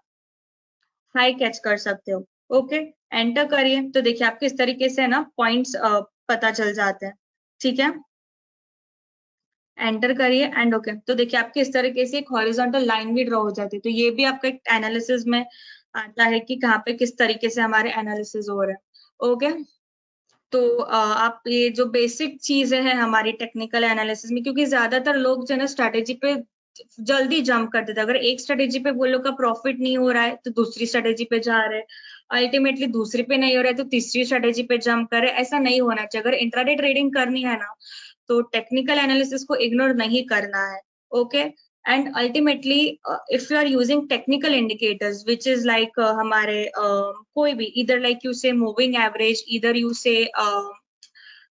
हाई कैच कर सकते हो, ओके। एंटर करिए तो देखिए आपको इस तरीके से ना पॉइंट्स पता चल जाते हैं, ठीक है। एंटर करिए एंड ओके। तो देखिए आपके इस तरीके से एक हॉरिजॉन्टल लाइन भी ड्रॉ हो जाती है। तो ये भी आपका एक एनालिसिस में आता है कि कहाँ पे किस तरीके से हमारे एनालिसिस हो रहे हैं, ओके। तो आप ये जो बेसिक चीजें हैं हमारी टेक्निकल एनालिसिस में, क्योंकि ज्यादातर लोग जो है ना स्ट्रेटेजी पे जल्दी जंप कर देते हैं। अगर एक स्ट्रेटेजी पे वो लोग का प्रॉफिट नहीं हो रहा है तो दूसरी स्ट्रेटेजी पे जा रहे हैं, अल्टीमेटली दूसरी पे नहीं हो रहा है तो तीसरी स्ट्रेटेजी पे जंप करे, ऐसा नहीं होना चाहिए। अगर इंट्राडे ट्रेडिंग करनी है ना तो टेक्निकल एनालिसिस को इग्नोर नहीं करना है, okay. And ultimately if you are using technical indicators which is like हमारे कोई भी इधर like you say moving average, इधर you say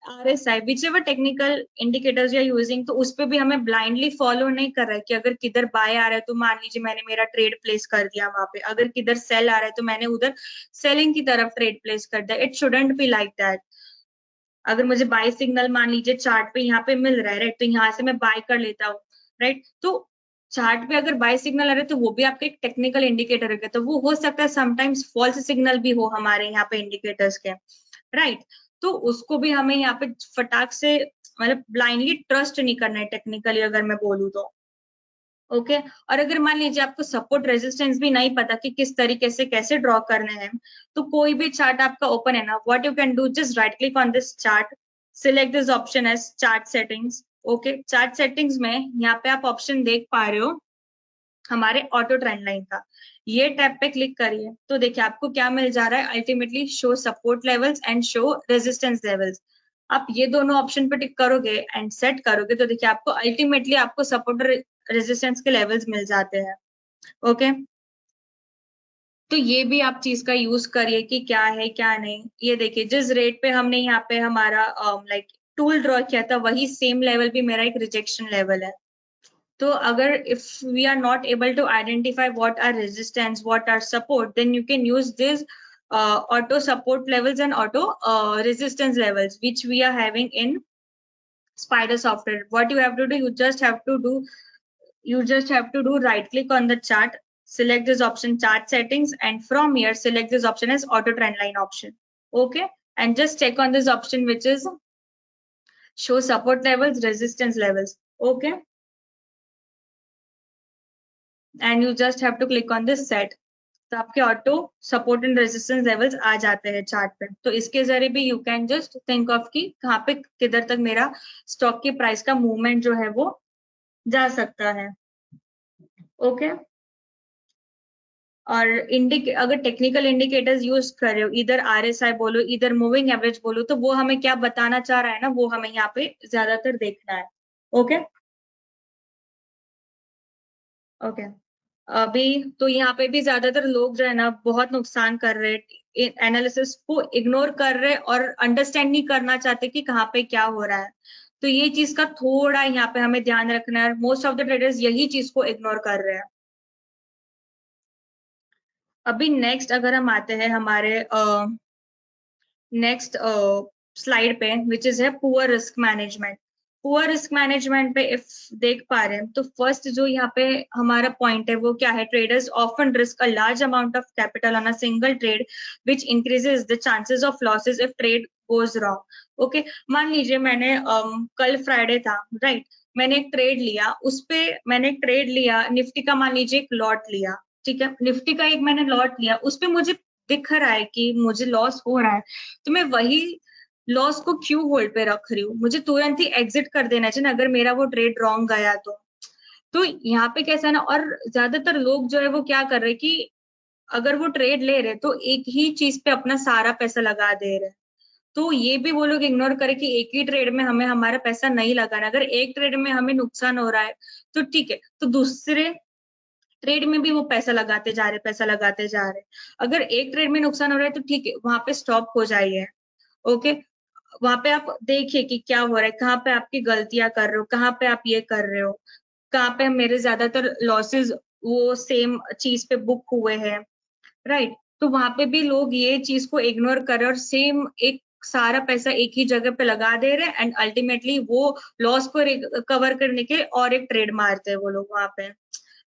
RSI, whichever technical indicators you're using, तो उस पे भी हमें blindly follow नहीं कर रहा है कि अगर किधर buy आ रहा है तो मान लीजिए मैंने मेरा trade place कर दिया वहां पे, अगर किधर sell आ रहा है तो मैंने उधर selling की तरफ trade place कर दिया. It shouldn't be like that. अगर मुझे बाय सिग्नल मान लीजिए चार्ट पे यहाँ पे मिल रहा है, राइट, तो यहाँ से मैं बाय कर लेता हूँ, राइट. तो चार्ट पे अगर बाय सिग्नल आ रहा है तो वो भी आपका एक टेक्निकल इंडिकेटर है, तो वो हो सकता है समटाइम्स फॉल्स सिग्नल भी हो हमारे यहाँ पे इंडिकेटर्स के, राइट. तो उसको भी हमें यहाँ पे फटाक से मतलब ब्लाइंडली ट्रस्ट नहीं करना है टेक्निकली, अगर मैं बोलूँ तो. ओके. और अगर मान लीजिए आपको सपोर्ट रेजिस्टेंस भी नहीं पता कि किस तरीके से कैसे ड्रॉ करने हैं, तो कोई भी चार्ट आपका ओपन है ना, what you can do, just right click on this chart, select this option as chart settings. Okay. Chart settings में यहाँ पे आप ऑप्शन देख पा रहे हो हमारे ऑटो ट्रेंड लाइन का, ये टैब पे क्लिक करिए तो देखिए आपको क्या मिल जा रहा है, ultimately show support levels and show resistance levels. आप ये दोनों ऑप्शन पे टिक करोगे एंड सेट करोगे तो देखिए आपको अल्टीमेटली आपको सपोर्ट रेजिस्टेंस के लेवल्स मिल जाते हैं. ओके. तो ये भी आप चीज का यूज करिए कि क्या है क्या नहीं. ये देखिए जिस रेट पे हमने यहाँ पे हमारा लाइक टूल ड्रॉ किया था वही सेम लेवल भी मेरा एक रिजेक्शन लेवल है. तो अगर if we are not able to identify what are resistance, what are support, then you can use this auto support levels and auto resistance levels which we are having in Spider software. What you have to do, you just have to do right click on the chart, select this option chart settings, and from here select this option as auto trend line option. Okay, and just check on this option which is show support levels, resistance levels. Okay. And you just have to click on this set. तो आपके auto support and resistance levels आ जाते हैं chart पे. तो इसके जरिए भी you can just think of कि कहाँ पे किधर तक मेरा स्टॉक की प्राइस का मूवमेंट जो है वो जा सकता है. ओके. और अगर टेक्निकल इंडिकेटर्स यूज कर रहे हो, इधर RSI बोलो, इधर मूविंग एवरेज बोलो, तो वो हमें क्या बताना चाह रहा है ना, वो हमें यहाँ पे ज्यादातर देखना है. ओके. ओके. अभी तो यहाँ पे भी ज्यादातर लोग जो है ना बहुत नुकसान कर रहे हैं, एनालिसिस को इग्नोर कर रहे और अंडरस्टैंड नहीं करना चाहते कि कहाँ पे क्या हो रहा है. तो ये चीज का थोड़ा यहाँ पे हमें ध्यान रखना है. मोस्ट ऑफ द ट्रेडर्स यही चीज को इग्नोर कर रहे हैं. अभी नेक्स्ट अगर हम आते हैं हमारे नेक्स्ट स्लाइड पे, विच इज है poor risk management. Poor risk management पे इफ देख पा रहे हैं तो फर्स्ट जो यहाँ पे हमारा पॉइंट है वो क्या है, traders often risk a large amount of capital on a single trade which increases the chances of losses if trade goes wrong. Okay. मान लीजिए मैंने कल फ्राइडे था, राइट, मैंने एक ट्रेड लिया, उस पे मैंने एक ट्रेड लिया निफ्टी का, मान लीजिए एक लॉट लिया, ठीक है, निफ्टी का एक मैंने लॉट लिया, उस पे मुझे दिख रहा है कि मुझे लॉस हो रहा है, तो मैं वही लॉस को क्यों होल्ड पे रख रही हूँ, मुझे तुरंत ही एग्जिट कर देना चाहिए ना अगर मेरा वो ट्रेड रॉन्ग गया तो यहाँ पे कैसा है ना, और ज्यादातर लोग जो है वो क्या कर रहे हैं कि अगर वो ट्रेड ले रहे तो एक ही चीज पे अपना सारा पैसा लगा दे रहे हैं. तो ये भी वो लोग इग्नोर करें कि एक ही ट्रेड में हमें हमारा पैसा नहीं लगाना. अगर एक ट्रेड में हमें नुकसान हो रहा है तो ठीक है, तो दूसरे ट्रेड में भी वो पैसा लगाते जा रहे. अगर एक ट्रेड में नुकसान हो रहा है तो ठीक है, वहां पे स्टॉप हो जाइए. ओके. वहां पे आप देखिए कि क्या हो रहा है, कहाँ पे आपकी गलतियां कर रहे हो, कहाँ पे आप ये कर रहे हो, कहाँ पे मेरे ज्यादातर लॉसेस वो सेम चीज पे बुक हुए हैं, राइट. तो वहां पे भी लोग ये चीज को इग्नोर कर रहे हैं और सेम एक सारा पैसा एक ही जगह पे लगा दे रहे हैं एंड अल्टीमेटली वो लॉस को रिकवर करने के और एक ट्रेड मारते हैं वो लोग वहां पे,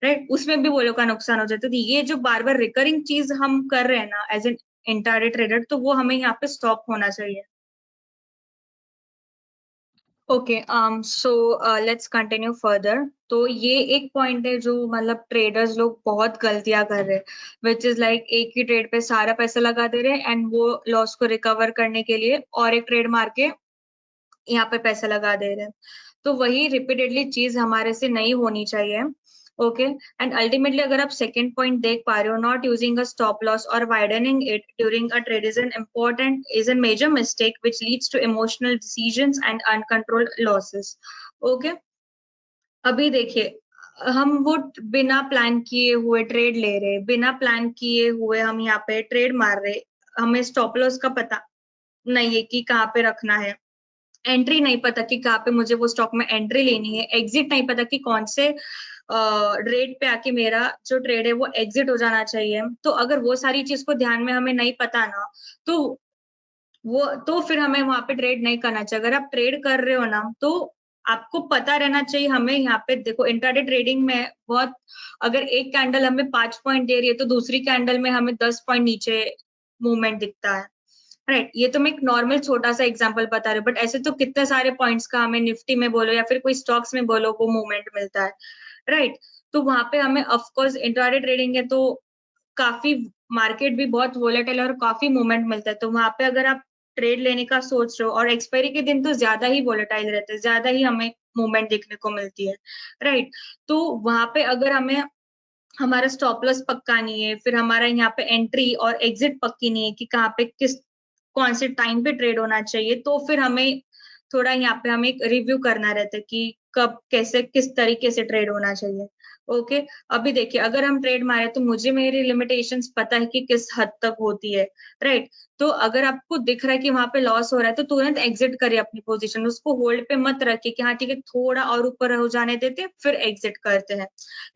राइट. उसमें भी वो लोग का नुकसान हो जाता है. तो ये जो बार बार रिकरिंग चीज हम कर रहे हैं ना एज एन इंट्राडे ट्रेडर, तो वो हमें यहाँ पे स्टॉप होना चाहिए. Okay. So let's continue further. तो ये एक पॉइंट है जो मतलब ट्रेडर्स लोग बहुत गलतियां कर रहे हैं, विच इज लाइक एक ही ट्रेड पे सारा पैसा लगा दे रहे हैं एंड वो लॉस को रिकवर करने के लिए और एक ट्रेड मार के यहाँ पे पैसा लगा दे रहे हैं. तो वही रिपीटेडली चीज हमारे से नहीं होनी चाहिए. ओके. एंड अल्टीमेटली अगर आप सेकंड पॉइंट देख पा रहे हो, not using a stop loss और widening it during a trade is an major mistake which leads to emotional decisions and uncontrolled losses. Okay. अभी देखिए हम वो बिना प्लान किए हुए ट्रेड ले रहे, बिना प्लान किए हुए हम यहाँ पे ट्रेड मार रहे, हमें स्टॉप लॉस का पता नहीं है कि कहाँ पे रखना है, एंट्री नहीं पता कि कहाँ पे मुझे वो स्टॉक में एंट्री लेनी है, एग्जिट नहीं पता कि कौन से रेट पे आके मेरा जो ट्रेड है वो एग्जिट हो जाना चाहिए। तो अगर वो सारी चीज को ध्यान में हमें नहीं पता ना, तो वो तो फिर हमें वहां पे ट्रेड नहीं करना चाहिए। अगर आप ट्रेड कर रहे हो ना, तो आपको पता रहना चाहिए। हमें यहाँ पे देखो, इंट्राडे ट्रेडिंग में बहुत, अगर एक कैंडल हमें 5 पॉइंट दे रही है तो दूसरी कैंडल में हमें 10 पॉइंट नीचे मूवमेंट दिखता है, राइट। ये तो मैं एक नॉर्मल छोटा सा एग्जांपल बता रही हूँ, बट ऐसे तो कितने सारे पॉइंट्स का हमें निफ्टी में बोलो या फिर कोई स्टॉक्स में बोलो वो मूवमेंट मिलता है, राइट। तो वहां पे हमें ऑफकोर्स इंट्राडे ट्रेडिंग है तो काफी, मार्केट भी बहुत वोलेटाइल और काफी मूवमेंट मिलता है, तो वहां पे अगर आप ट्रेड लेने का सोच रहे हो, और एक्सपायरी के दिन तो ज्यादा ही वोलेटाइल रहते हैं, ज्यादा ही हमें मूवमेंट देखने को मिलती है, राइट। तो वहां पे अगर हमें हमारा स्टॉप लॉस पक्का नहीं है, फिर हमारा यहाँ पे एंट्री और एग्जिट पक्की नहीं है कि कहाँ पे किस कौन से टाइम पे ट्रेड होना चाहिए, तो फिर हमें थोड़ा यहाँ पे हमें एक रिव्यू करना रहता है कि कब कैसे किस तरीके से ट्रेड होना चाहिए। ओके, अभी देखिए, अगर हम ट्रेड मारे तो मुझे मेरी लिमिटेशंस पता है कि किस हद तक होती है, राइट। तो अगर आपको दिख रहा है कि वहां पे लॉस हो रहा है तो तुरंत एग्जिट करिए अपनी पोजीशन, उसको होल्ड पे मत रखिए कि हाँ ठीक है थोड़ा और ऊपर हो जाने देते फिर एग्जिट करते हैं।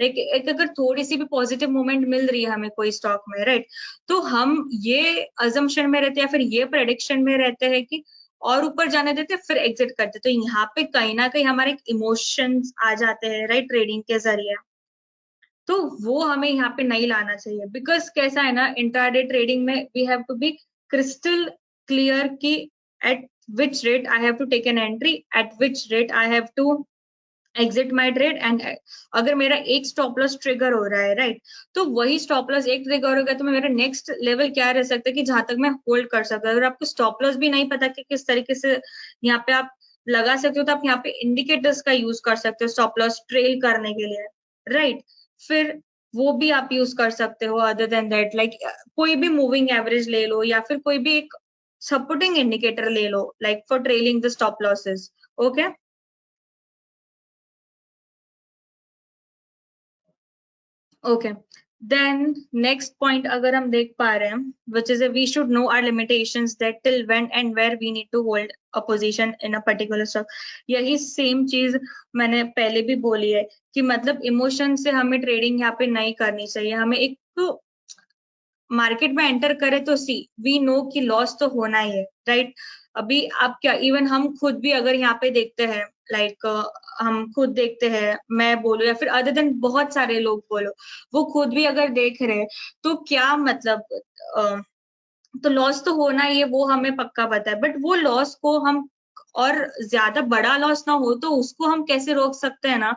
लेकिन एक अगर थोड़ी सी भी पॉजिटिव मूवमेंट मिल रही है हमें कोई स्टॉक में, राइट, तो हम ये अजम्पशन में रहते हैं या फिर ये प्रेडिक्शन में रहते हैं कि और ऊपर जाने देते फिर एग्जिट करते। तो यहाँ पे कहीं ना कहीं हमारे इमोशंस आ जाते हैं, राइट, ट्रेडिंग के जरिए। तो वो हमें यहाँ पे नहीं लाना चाहिए, बिकॉज कैसा है ना, इंट्राडे ट्रेडिंग में we have to be crystal clear कि at which rate I have to take an entry, at which rate I have to exit my trade, and अगर मेरा एक स्टॉप लॉस ट्रिगर हो रहा है, राइट, तो वही स्टॉप लॉस एक ट्रिगर हो गया तो मेरा नेक्स्ट लेवल क्या रह सकता है कि जहां तक मैं होल्ड कर सकता हूँ। अगर आपको स्टॉप लॉस भी नहीं पता कि किस तरीके से यहाँ पे आप लगा सकते हो, तो आप यहाँ पे इंडिकेटर्स का यूज कर सकते हो स्टॉप लॉस ट्रेल करने के लिए, राइट। फिर वो भी आप यूज कर सकते हो। अदर देन दैट, लाइक कोई भी मूविंग एवरेज ले लो या फिर कोई भी एक सपोर्टिंग इंडिकेटर ले लो, like for trailing the stop losses. Okay, okay, then next point अगर हम देख पा रहे हैं, which is we should know our limitations that till when and where we need to hold a position in a particular stock. यही same चीज मैंने पहले भी बोली है कि मतलब इमोशन से हमें ट्रेडिंग यहाँ पे नहीं करनी चाहिए। हमें एक तो मार्केट में एंटर करे तो सी वी नो कि लॉस तो होना ही है, राइट। अभी आप क्या, इवन हम खुद भी अगर यहाँ पे देखते हैं, लाइक हम खुद देखते हैं, मैं बोलूं या फिर अदर देन बहुत सारे लोग बोलो, वो खुद भी अगर देख रहे हैं, तो क्या मतलब, अ, तो लॉस तो होना ही है, वो हमें पक्का पता है, बट वो लॉस को हम, और ज्यादा बड़ा लॉस ना हो तो उसको हम कैसे रोक सकते हैं ना।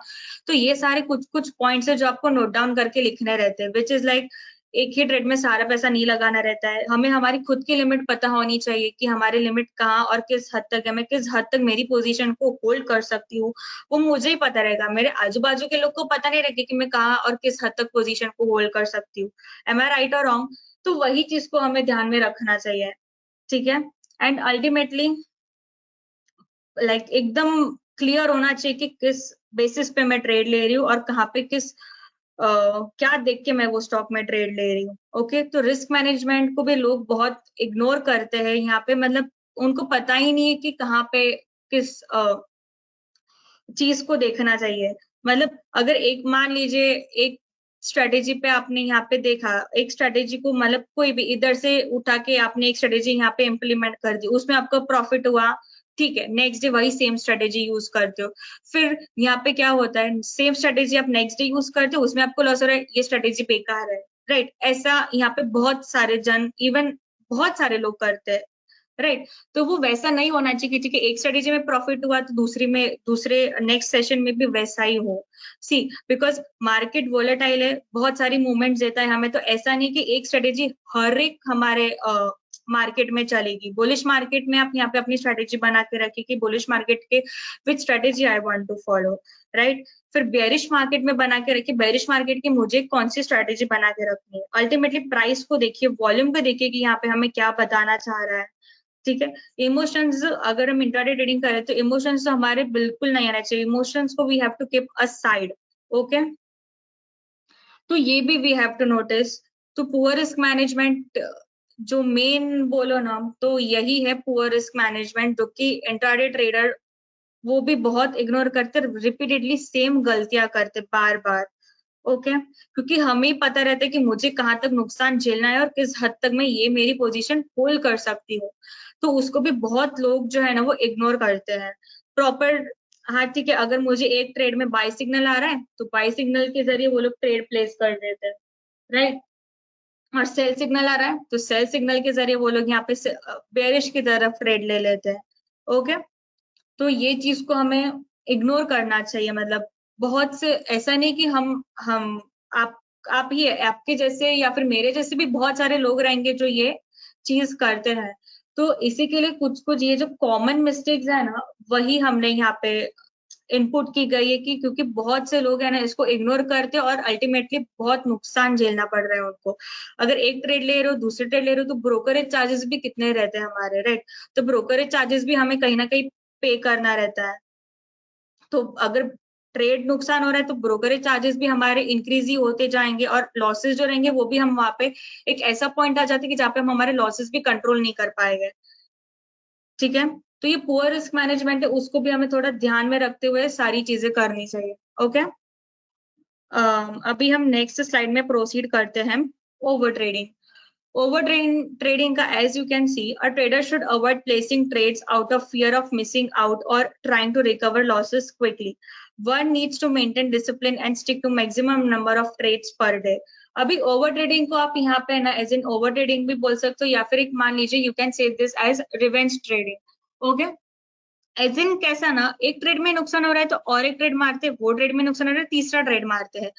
तो ये सारे कुछ कुछ पॉइंट्स है जो आपको नोट डाउन करके लिखने रहते हैं, विच इज लाइक एक ही ट्रेड में सारा पैसा नहीं लगाना रहता है। हमें हमारी खुद की लिमिट पता होनी चाहिए कि हमारी लिमिट कहाँ और किस हद तक है, मैं किस हद तक मेरी पोजीशन को होल्ड कर सकती हूँ, वो मुझे ही पता रहेगा। मेरे आजू बाजू के लोग को पता नहीं रहेगा कि मैं कहाँ और किस हद तक पोजीशन को होल्ड कर सकती हूँ। एम आई राइट और रॉन्ग? तो वही चीज को हमें ध्यान में रखना चाहिए, ठीक है। एंड अल्टीमेटली लाइक एकदम क्लियर होना चाहिए कि किस बेसिस पे मैं ट्रेड ले रही हूँ और कहाँ पे किस क्या देख के मैं वो स्टॉक में ट्रेड ले रही हूँ। ओके, तो रिस्क मैनेजमेंट को भी लोग बहुत इग्नोर करते हैं यहाँ पे, मतलब उनको पता ही नहीं है कि कहाँ पे किस चीज को देखना चाहिए। मतलब अगर एक मान लीजिए एक स्ट्रेटेजी पे आपने यहाँ पे देखा, एक स्ट्रेटेजी को मतलब कोई भी इधर से उठा के आपने एक स्ट्रेटेजी यहाँ पे इम्प्लीमेंट कर दी, उसमें आपको प्रॉफिट हुआ, ठीक है, नेक्स्ट डे वही सेम स्ट्रेटेजी यूज करते हो, फिर यहाँ पे क्या होता है, सेम स्ट्रेटेजी आप नेक्स्ट डे यूज करते हो, उसमें आपको लॉस हो रहा है, ये स्ट्रेटेजी बेकार है, राइट। ऐसा यहाँ पे बहुत सारे जन, इवन बहुत सारे लोग करते हैं, राइट। तो वो वैसा नहीं होना चाहिए कि ठीक है एक स्ट्रेटेजी में प्रॉफिट हुआ तो दूसरी में, दूसरे नेक्स्ट सेशन में भी वैसा ही हो। सी बिकॉज मार्केट वोलेटाइल है, बहुत सारी मूवमेंट्स देता है हमें, तो ऐसा नहीं कि एक स्ट्रेटेजी हर एक हमारे मार्केट में चलेगी। बुलिश मार्केट में आप यहाँ पे अपनी स्ट्रेटेजी बना के रखिए कि बुलिश मार्केट के which strategy I want to follow, right. फिर बेरिश मार्केट में बना के रखिए, बेरिश मार्केट की मुझे कौन सी स्ट्रेटेजी बना के रखनी है। अल्टीमेटली प्राइस को देखिए, वॉल्यूम को देखिए कि यहाँ पे हमें क्या बताना चाह रहा है, ठीक है। इमोशंस, अगर हम इंट्राडे ट्रेडिंग करें तो इमोशंस तो हमारे बिल्कुल नहीं आना चाहिए, इमोशंस को we have to keep aside. Okay, तो ये भी वी हैव टू नोटिस। तो पुअर रिस्क मैनेजमेंट जो मेन बोलो ना तो यही है पुअर रिस्क मैनेजमेंट, जो कि इंट्राडे ट्रेडर वो भी बहुत इग्नोर करते, रिपीटेडली सेम गलतियां करते बार बार। ओके, क्योंकि हमें पता रहता है कि मुझे कहाँ तक नुकसान झेलना है और किस हद तक मैं ये मेरी पोजीशन होल्ड कर सकती हूँ, तो उसको भी बहुत लोग जो है ना वो इग्नोर करते हैं प्रॉपर। हाँ ठीक है, अगर मुझे एक ट्रेड में बाय सिग्नल आ रहा है तो बाय सिग्नल के जरिए वो लोग ट्रेड प्लेस कर देते हैं, राइट। और सेल सिग्नल आ रहा है तो सेल सिग्नल के जरिए वो लोग यहाँ पे बेरिश की तरफ ट्रेड ले लेते हैं। ओके, तो ये चीज को हमें इग्नोर करना चाहिए। मतलब बहुत से ऐसा नहीं कि हम आप आप ही आपके जैसे या फिर मेरे जैसे भी बहुत सारे लोग रहेंगे जो ये चीज करते हैं। तो इसी के लिए कुछ कुछ ये जो कॉमन मिस्टेक्स है ना वही हमने यहाँ पे इनपुट की गई है, कि क्योंकि बहुत से लोग है ना इसको इग्नोर करते हैं और अल्टीमेटली बहुत नुकसान झेलना पड़ रहा है उनको। अगर एक ट्रेड ले रहे हो दूसरे ट्रेड ले रहे हो तो ब्रोकरेज चार्जेस भी कितने रहते हैं हमारे, राइट। तो ब्रोकरेज चार्जेस भी हमें कहीं ना कहीं पे करना रहता है। तो अगर ट्रेड नुकसान हो रहा है तो ब्रोकरेज चार्जेस भी हमारे इंक्रीज ही होते जाएंगे और लॉसेस जो रहेंगे वो भी हम वहां पे एक ऐसा पॉइंट आ जाते हैं कि जहाँ पे हम हमारे लॉसेस भी कंट्रोल नहीं कर पाएंगे। ठीक है, तो ये पुअर रिस्क मैनेजमेंट है, उसको भी हमें थोड़ा ध्यान में रखते हुए सारी चीजें करनी चाहिए। ओके, अभी हम नेक्स्ट स्लाइड में प्रोसीड करते हैं। Over trading. Over trading का as you can see, a trader should avoid placing trades out of fear of missing out or trying to recover losses quickly. One needs to maintain discipline and stick to maximum number of trades per day. अभी over trading को आप यहाँ पे ना as in over trading भी बोल सकते हो या फिर एक मान लीजिए you can say this as revenge trading. Okay, as in कैसा ना एक ट्रेड में नुकसान हो रहा है तो और एक ट्रेड मारते हैं, वो ट्रेड में नुकसान हो रहा है तीसरा ट्रेड मारते हैं।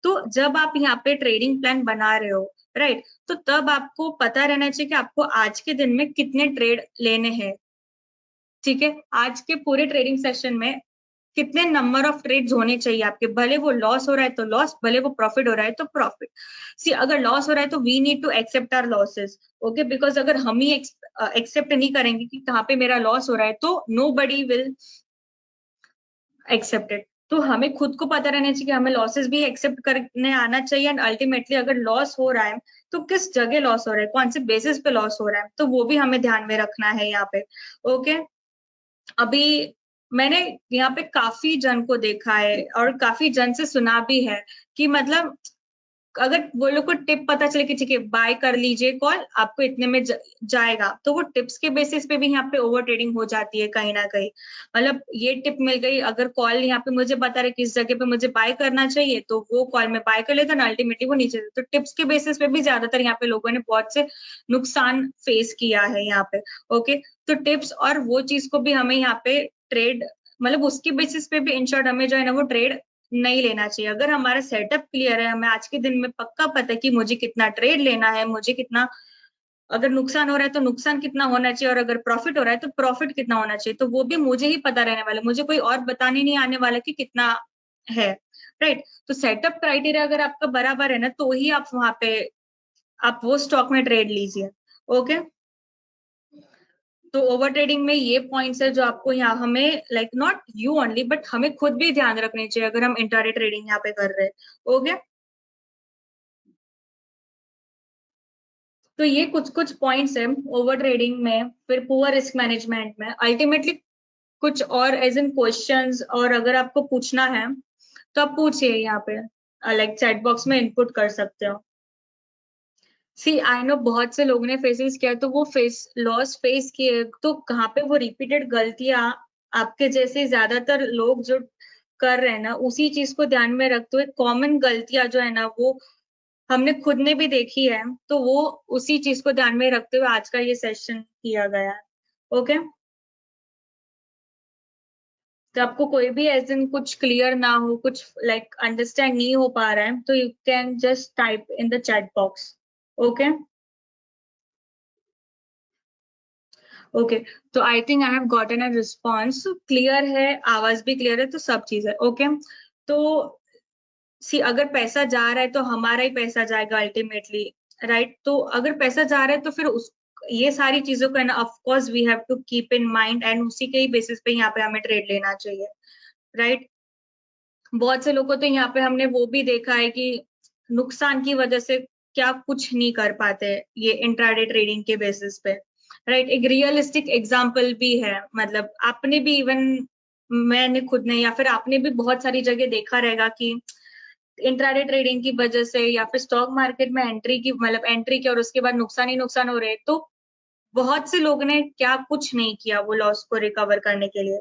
तो जब आप यहाँ पे ट्रेडिंग प्लान बना रहे हो, राइट, तो तब आपको पता रहना चाहिए कि आपको आज के दिन में कितने ट्रेड लेने हैं। ठीक है, आज के पूरे ट्रेडिंग सेशन में कितने नंबर ऑफ ट्रेड्स होने चाहिए आपके, भले वो लॉस हो रहा है तो लॉस, भले वो प्रॉफिट हो रहा है तो प्रॉफिट। सी अगर लॉस हो रहा है तो we need to accept our losses. Okay, because अगर हम ही एक्सेप्ट नहीं करेंगे कि कहाँ पे मेरा लॉस हो रहा है तो नो बडी विल एक्सेप्टेड। तो हमें खुद को पता रहना चाहिए कि हमें लॉसेस भी एक्सेप्ट करने आना चाहिए एंड अल्टीमेटली अगर लॉस हो रहा है तो किस जगह लॉस हो रहा है, कौन से बेसिस पे लॉस हो रहा है, तो वो भी हमें ध्यान में रखना है यहाँ पे। ओके, अभी मैंने यहाँ पे काफी जन को देखा है और काफी जन से सुना भी है कि मतलब अगर वो लोग को टिप पता चले कि ठीक है बाय कर लीजिए कॉल आपको इतने में जाएगा, तो वो टिप्स के बेसिस पे भी यहाँ पे ओवर ट्रेडिंग हो जाती है कहीं ना कहीं। मतलब ये टिप मिल गई, अगर कॉल यहाँ पे मुझे बता रहे किस जगह पे मुझे बाय करना चाहिए तो वो कॉल में बाय कर लेता ना, अल्टीमेटली वो नीचे। तो टिप्स के बेसिस पे भी ज्यादातर यहाँ पे लोगों ने बहुत से नुकसान फेस किया है यहाँ पे। ओके, तो टिप्स और वो चीज को भी हमें यहाँ पे ट्रेड मतलब उसके बेसिस पे भी इंश्योर्ड हमें जो है ना वो ट्रेड नहीं लेना चाहिए। अगर हमारा सेटअप क्लियर है, हमें आज के दिन में पक्का पता है कि मुझे कितना ट्रेड लेना है, मुझे कितना अगर नुकसान हो रहा है तो नुकसान कितना होना चाहिए और अगर प्रॉफिट हो रहा है तो प्रॉफिट कितना होना चाहिए, तो वो भी मुझे ही पता रहने वाला, मुझे कोई और बताने नहीं आने वाला कि कितना है, राइट। तो सेटअप क्राइटेरिया अगर आपका बराबर है ना तो ही आप वहां पे आप वो स्टॉक में ट्रेड लीजिए। ओके, तो ओवर ट्रेडिंग में ये पॉइंट्स है जो आपको यहाँ हमें like not you only but हमें खुद भी ध्यान रखने चाहिए अगर हम इंट्राडे ट्रेडिंग यहाँ पे कर रहे हैं। ओके, तो ये कुछ कुछ पॉइंट्स है ओवर ट्रेडिंग में, फिर पुअर रिस्क मैनेजमेंट में अल्टीमेटली कुछ और एज इन क्वेश्चंस और अगर आपको पूछना है तो आप पूछिए यहाँ पे, लाइक चैट बॉक्स में इनपुट कर सकते हो। सी आई नो बहुत से लोगों ने फेसेस किया तो वो लॉस फेस किए तो कहाँ पे वो रिपीटेड गलतियां आपके जैसे ज्यादातर लोग जो कर रहे हैं ना उसी चीज को ध्यान में रखते हुए कॉमन गलतियां जो है ना वो हमने खुद ने भी देखी है, तो वो उसी चीज को ध्यान में रखते हुए आज का ये सेशन किया गया है। ओके, तो आपको कोई भी एज इन कुछ क्लियर ना हो, कुछ लाइक अंडरस्टैंड नहीं हो पा रहा है तो you can just type in the chat box. Okay, okay, तो I think I have gotten a response, clear है, आवाज भी क्लियर है तो सब चीज है ओके। तो सी अगर पैसा जा रहा है तो हमारा ही पैसा जाएगा अल्टीमेटली, राइट। तो अगर पैसा जा रहा है तो फिर उस ये सारी चीजों को ना of course we have to keep in mind and उसी के ही बेसिस पे यहाँ पे हमें ट्रेड लेना चाहिए, राइट। बहुत से लोगों को तो यहाँ पे हमने वो भी देखा है कि नुकसान की वजह से क्या कुछ नहीं कर पाते ये इंट्राडे ट्रेडिंग के बेसिस पे, राइट। एक रियलिस्टिक एग्जांपल भी है, मतलब आपने भी इवन, मैंने खुद ने या फिर आपने भी बहुत सारी जगह देखा रहेगा कि इंट्राडे ट्रेडिंग की वजह से या फिर स्टॉक मार्केट में एंट्री की और उसके बाद नुकसान ही नुकसान हो रहे, तो बहुत से लोग ने क्या कुछ नहीं किया वो लॉस को रिकवर करने के लिए,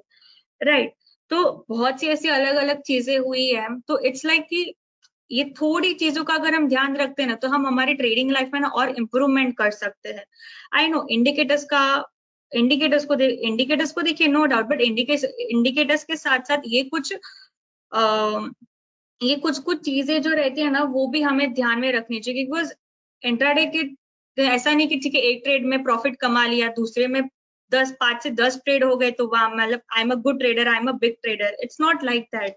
राइट। तो बहुत सी ऐसी अलग अलग चीजें हुई है, तो इट्स लाइक कि ये थोड़ी चीजों का अगर हम ध्यान रखते हैं ना, तो हम हमारी ट्रेडिंग लाइफ में ना और इम्प्रूवमेंट कर सकते हैं। आई नो इंडिकेटर्स को देखिए, नो डाउट, बट इंडिकेटर्स के साथ साथ ये कुछ कुछ चीजें जो रहती है ना, वो भी हमें ध्यान में रखनी चाहिए, बिकॉज इंट्राडे के ऐसा नहीं कि ठीक है एक ट्रेड में प्रॉफिट कमा लिया, दूसरे में 5 से 10 ट्रेड हो गए तो वाह, मतलब I am a good trader, I am a big trader. It's not like that,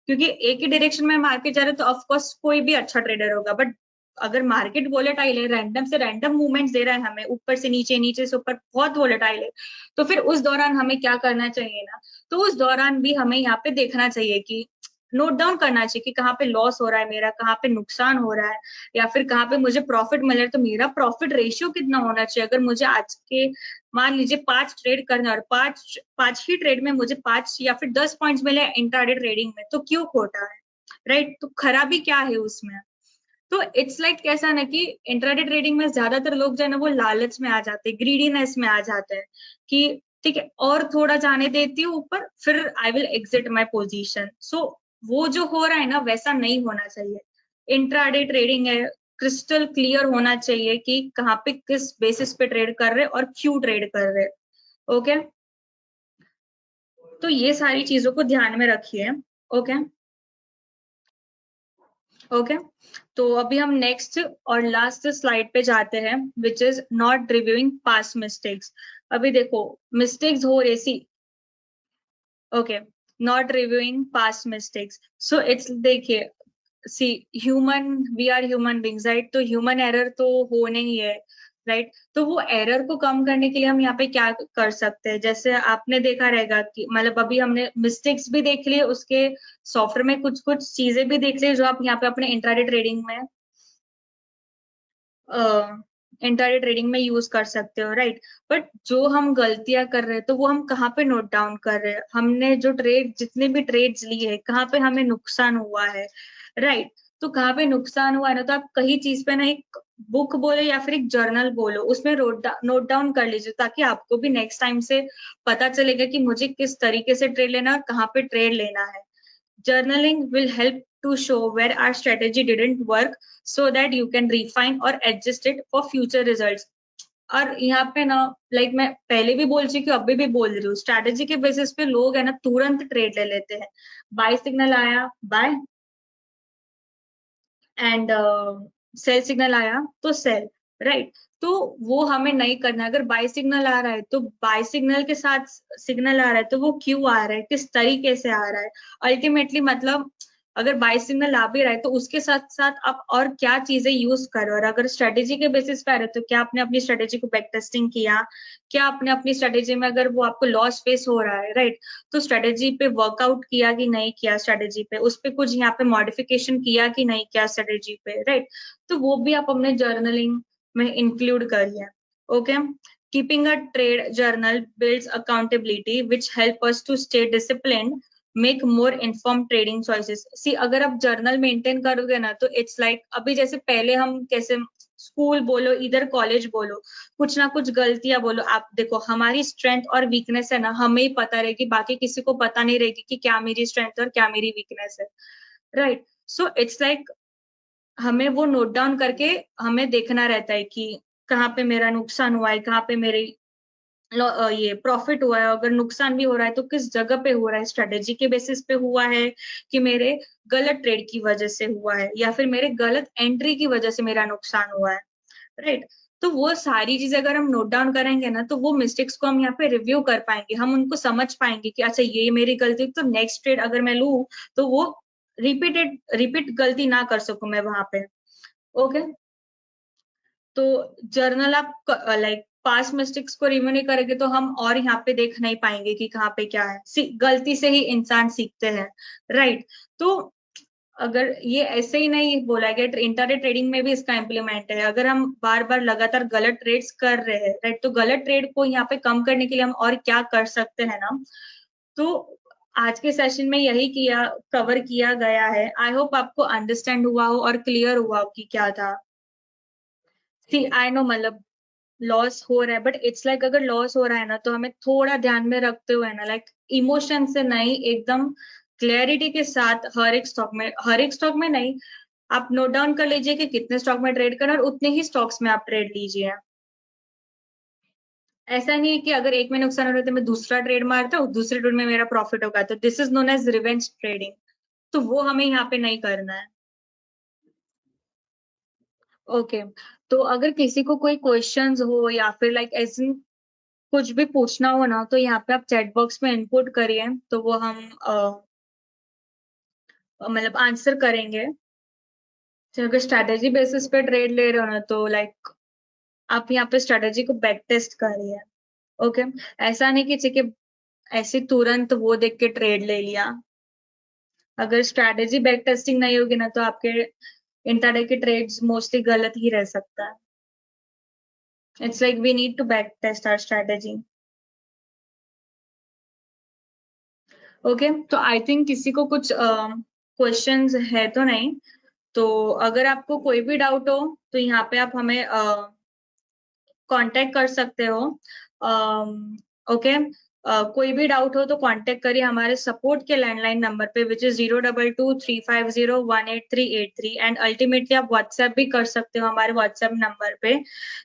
क्योंकि एक ही डायरेक्शन में मार्केट जा रहा है तो ऑफ कोर्स कोई भी अच्छा ट्रेडर होगा, बट अगर मार्केट वोलेटाइल है, रैंडम से रैंडम मूवमेंट्स दे रहा है हमें, ऊपर से नीचे, नीचे से ऊपर, बहुत वोलेटाइल है, तो फिर उस दौरान हमें क्या करना चाहिए ना, तो उस दौरान भी हमें यहाँ पे देखना चाहिए कि नोट डाउन करना चाहिए कि कहाँ पे लॉस हो रहा है मेरा, कहाँ पे नुकसान हो रहा है, या फिर कहाँ पे मुझे प्रॉफिट मिल रहा है, तो मेरा प्रॉफिट रेशियो कितना होना चाहिए। अगर मुझे आज के मान लीजिए 5 ट्रेड करना और पांच ही ट्रेड में मुझे 5 या फिर 10 पॉइंट्स मिले इंट्राडे ट्रेडिंग में, तो क्यों खोटा है, राइट। तो खराबी क्या है उसमें। तो इट्स लाइक कैसा ना कि इंट्राडे ट्रेडिंग में ज्यादातर लोग जो है ना वो लालच में आ जाते हैं, ग्रीडीनेस में आ जाते हैं कि ठीक है और थोड़ा जाने देती हूँ ऊपर, फिर I will exit my position. So वो जो हो रहा है ना वैसा नहीं होना चाहिए। इंट्राडे ट्रेडिंग है, क्रिस्टल क्लियर होना चाहिए कि कहाँ पे किस बेसिस पे ट्रेड कर रहे और क्यों ट्रेड कर रहे। ओके, तो ये सारी चीजों को ध्यान में रखिए। ओके ओके, तो अभी हम नेक्स्ट और लास्ट स्लाइड पे जाते हैं, which is not reviewing past mistakes. अभी देखो मिस्टेक्स हो रही see, okay, not reviewing past mistakes, so it's देखिए, see human, we are human beings, right, तो ह्यूमन एरर तो होने ही है, राइट। तो वो एरर को कम करने के लिए हम यहाँ पे क्या कर सकते हैं, जैसे आपने देखा रहेगा कि मतलब अभी हमने मिस्टेक्स भी देख लिए, उसके सॉफ्टवेयर में कुछ कुछ चीजें भी देख ली जो आप यहाँ पे अपने इंट्राडे ट्रेडिंग में इंट्राडे ट्रेडिंग में यूज कर सकते हो, राइट। बट जो हम गलतियां कर रहे हैं तो वो हम कहाँ पे नोट डाउन कर रहे हैं, हमने जो जितने भी ट्रेड्स लिए हैं कहाँ पे हमें नुकसान हुआ है, राइट। तो कहाँ पे नुकसान हुआ है ना, तो आप कहीं चीज पे ना एक बुक बोलो या फिर एक जर्नल बोलो, उसमें नोट डाउन कर लीजिए, ताकि आपको भी नेक्स्ट टाइम से पता चलेगा कि मुझे किस तरीके से ट्रेड लेना है और कहाँ पे ट्रेड लेना है। Journaling will help to show where our strategy didn't work so that you can refine or adjust it for future results. और यहाँ पे ना लाइक मैं पहले भी बोल चुकी हूँ, अभी भी बोल रही हूँ, स्ट्रैटेजी के बेसिस पे लोग है ना तुरंत ट्रेड ले लेते हैं। बाय सिग्नल आया बाय, एंड सेल सिग्नल आया तो सेल, राइट। तो वो हमें नहीं करना है। अगर बाय सिग्नल आ रहा है तो बाय सिग्नल के साथ सिग्नल आ रहा है तो वो क्यों आ रहा है, किस तरीके से आ रहा है, अल्टीमेटली मतलब अगर बाय सिग्नल आ भी रहा है तो उसके साथ साथ आप और क्या चीजें यूज करो। और अगर स्ट्रेटेजी के बेसिस पे आ रहे हो तो क्या आपने अपनी स्ट्रेटेजी को बैक टेस्टिंग किया, क्या आपने अपनी स्ट्रेटेजी में अगर वो आपको लॉस फेस हो रहा है, राइट, तो स्ट्रेटेजी पे वर्कआउट किया कि नहीं किया, स्ट्रेटेजी पे उस पे कुछ यहाँ पे मॉडिफिकेशन किया कि नहीं किया स्ट्रेटेजी पे, राइट। तो वो भी आप अपने जर्नलिंग में इंक्लूड करिए। Okay, keeping a trade journal builds accountability which help us to stay disciplined, make more inform trading choices. See अगर आप जर्नल मेंटेन करोगे ना तो इट्स लाइक अभी जैसे पहले हम कैसे स्कूल बोलो इधर कॉलेज बोलो, कुछ ना कुछ गलतियां बोलो, आप देखो हमारी स्ट्रेंथ और वीकनेस है ना हमें ही पता रहेगी, बाकी किसी को पता नहीं रहेगी कि क्या मेरी स्ट्रेंथ और क्या मेरी वीकनेस है, राइट। सो इट्स लाइक हमें वो नोट डाउन करके हमें देखना रहता है कि कहाँ पे मेरा नुकसान हुआ है, कहाँ पे मेरे ये प्रॉफिट हुआ है, अगर नुकसान भी हो रहा है तो किस जगह पे हो रहा है, स्ट्रेटेजी के बेसिस पे हुआ है कि मेरे गलत ट्रेड की वजह से हुआ है, या फिर मेरे गलत एंट्री की वजह से मेरा नुकसान हुआ है, राइट। तो वो सारी चीजें अगर हम नोट डाउन करेंगे ना तो वो मिस्टेक्स को हम यहाँ पे रिव्यू कर पाएंगे, हम उनको समझ पाएंगे कि अच्छा ये मेरी गलती, तो नेक्स्ट ट्रेड अगर मैं लूँ तो वो रिपीट गलती ना कर सकूं मैं वहां पे। ओके, तो जर्नल आप लाइक पास्ट मिस्टेक्स को रिव्यू नहीं करेंगे तो हम और यहाँ पे देख नहीं पाएंगे कि कहाँ पे क्या है। गलती से ही इंसान सीखते हैं, राइट। तो अगर ये ऐसे ही नहीं बोला गया, इंट्राडे ट्रेडिंग में भी इसका इम्प्लीमेंट है। अगर हम बार बार लगातार गलत ट्रेड्स कर रहे हैं, राइट, तो गलत ट्रेड को यहाँ पे कम करने के लिए हम और क्या कर सकते हैं ना, तो आज के सेशन में यही कवर किया गया है। आई होप आपको अंडरस्टैंड हुआ हो और क्लियर हुआ हो कि क्या था। सी आई नो मतलब लॉस हो रहा है, बट इट्स लाइक अगर लॉस हो रहा है ना, तो हमें थोड़ा ध्यान में रखते हुए ना, लाइक इमोशन से नहीं, एकदम क्लैरिटी के साथ हर एक स्टॉक में नहीं, आप नोट डाउन कर लीजिए कि कितने स्टॉक में ट्रेड करना और उतने ही स्टॉक्स में आप ट्रेड लीजिए। ऐसा नहीं है कि अगर एक में नुकसान हो रहा है तो मैं दूसरा ट्रेड मारता हूँ, दूसरे ट्रेड में मेरा प्रॉफिट होगा, तो this is known as revenge trading. तो वो हमें यहाँ पे नहीं करना है। ओके, तो अगर किसी को कोई क्वेश्चंस हो या फिर लाइक ऐसे कुछ भी पूछना हो ना, तो यहाँ पे आप चैट बॉक्स में इनपुट करिए, तो वो हम मतलब आंसर करेंगे। तो अगर स्ट्रैटेजी बेसिस पे ट्रेड ले रहे हो ना, तो लाइक आप यहाँ पे स्ट्रैटेजी को बैक टेस्ट करिए। ओके, ऐसा नहीं कि ठीक है ऐसे तुरंत वो देख के ट्रेड ले लिया। अगर स्ट्रैटेजी बैक टेस्टिंग नहीं होगी ना, तो आपके इंट्राडे के ट्रेड्स मोस्टली गलत ही रह सकता है। It's like we need to back test our strategy. Okay, तो आई थिंक किसी को कुछ क्वेश्चंस है तो नहीं। तो अगर आपको कोई भी डाउट हो तो यहाँ पे आप हमें कांटेक्ट कर सकते हो। ओके, कोई भी डाउट हो तो कांटेक्ट करिए हमारे सपोर्ट के लैंडलाइन नंबर पे, विच इज 022-350-18383। एंड अल्टीमेटली आप व्हाट्सएप भी कर सकते हो हमारे व्हाट्सएप नंबर पे,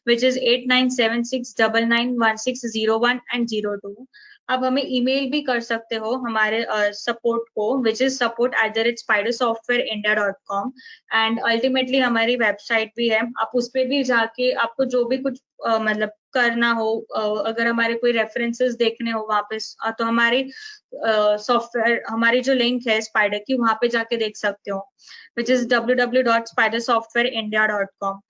विच इज 8976991601 एंड 02। आप हमें ईमेल भी कर सकते हो हमारे सपोर्ट को, which is support@spidersoftwareindia.com। And ultimately हमारी वेबसाइट भी है, आप उस पे भी जाके आपको जो भी कुछ मतलब करना हो, अगर हमारे कोई रेफरेंसेस देखने हो वहां पे, तो हमारी सॉफ्टवेयर, हमारी जो लिंक है स्पाइडर की, वहां पे जाके देख सकते हो, विच इज www.spidersoftwareindia.com।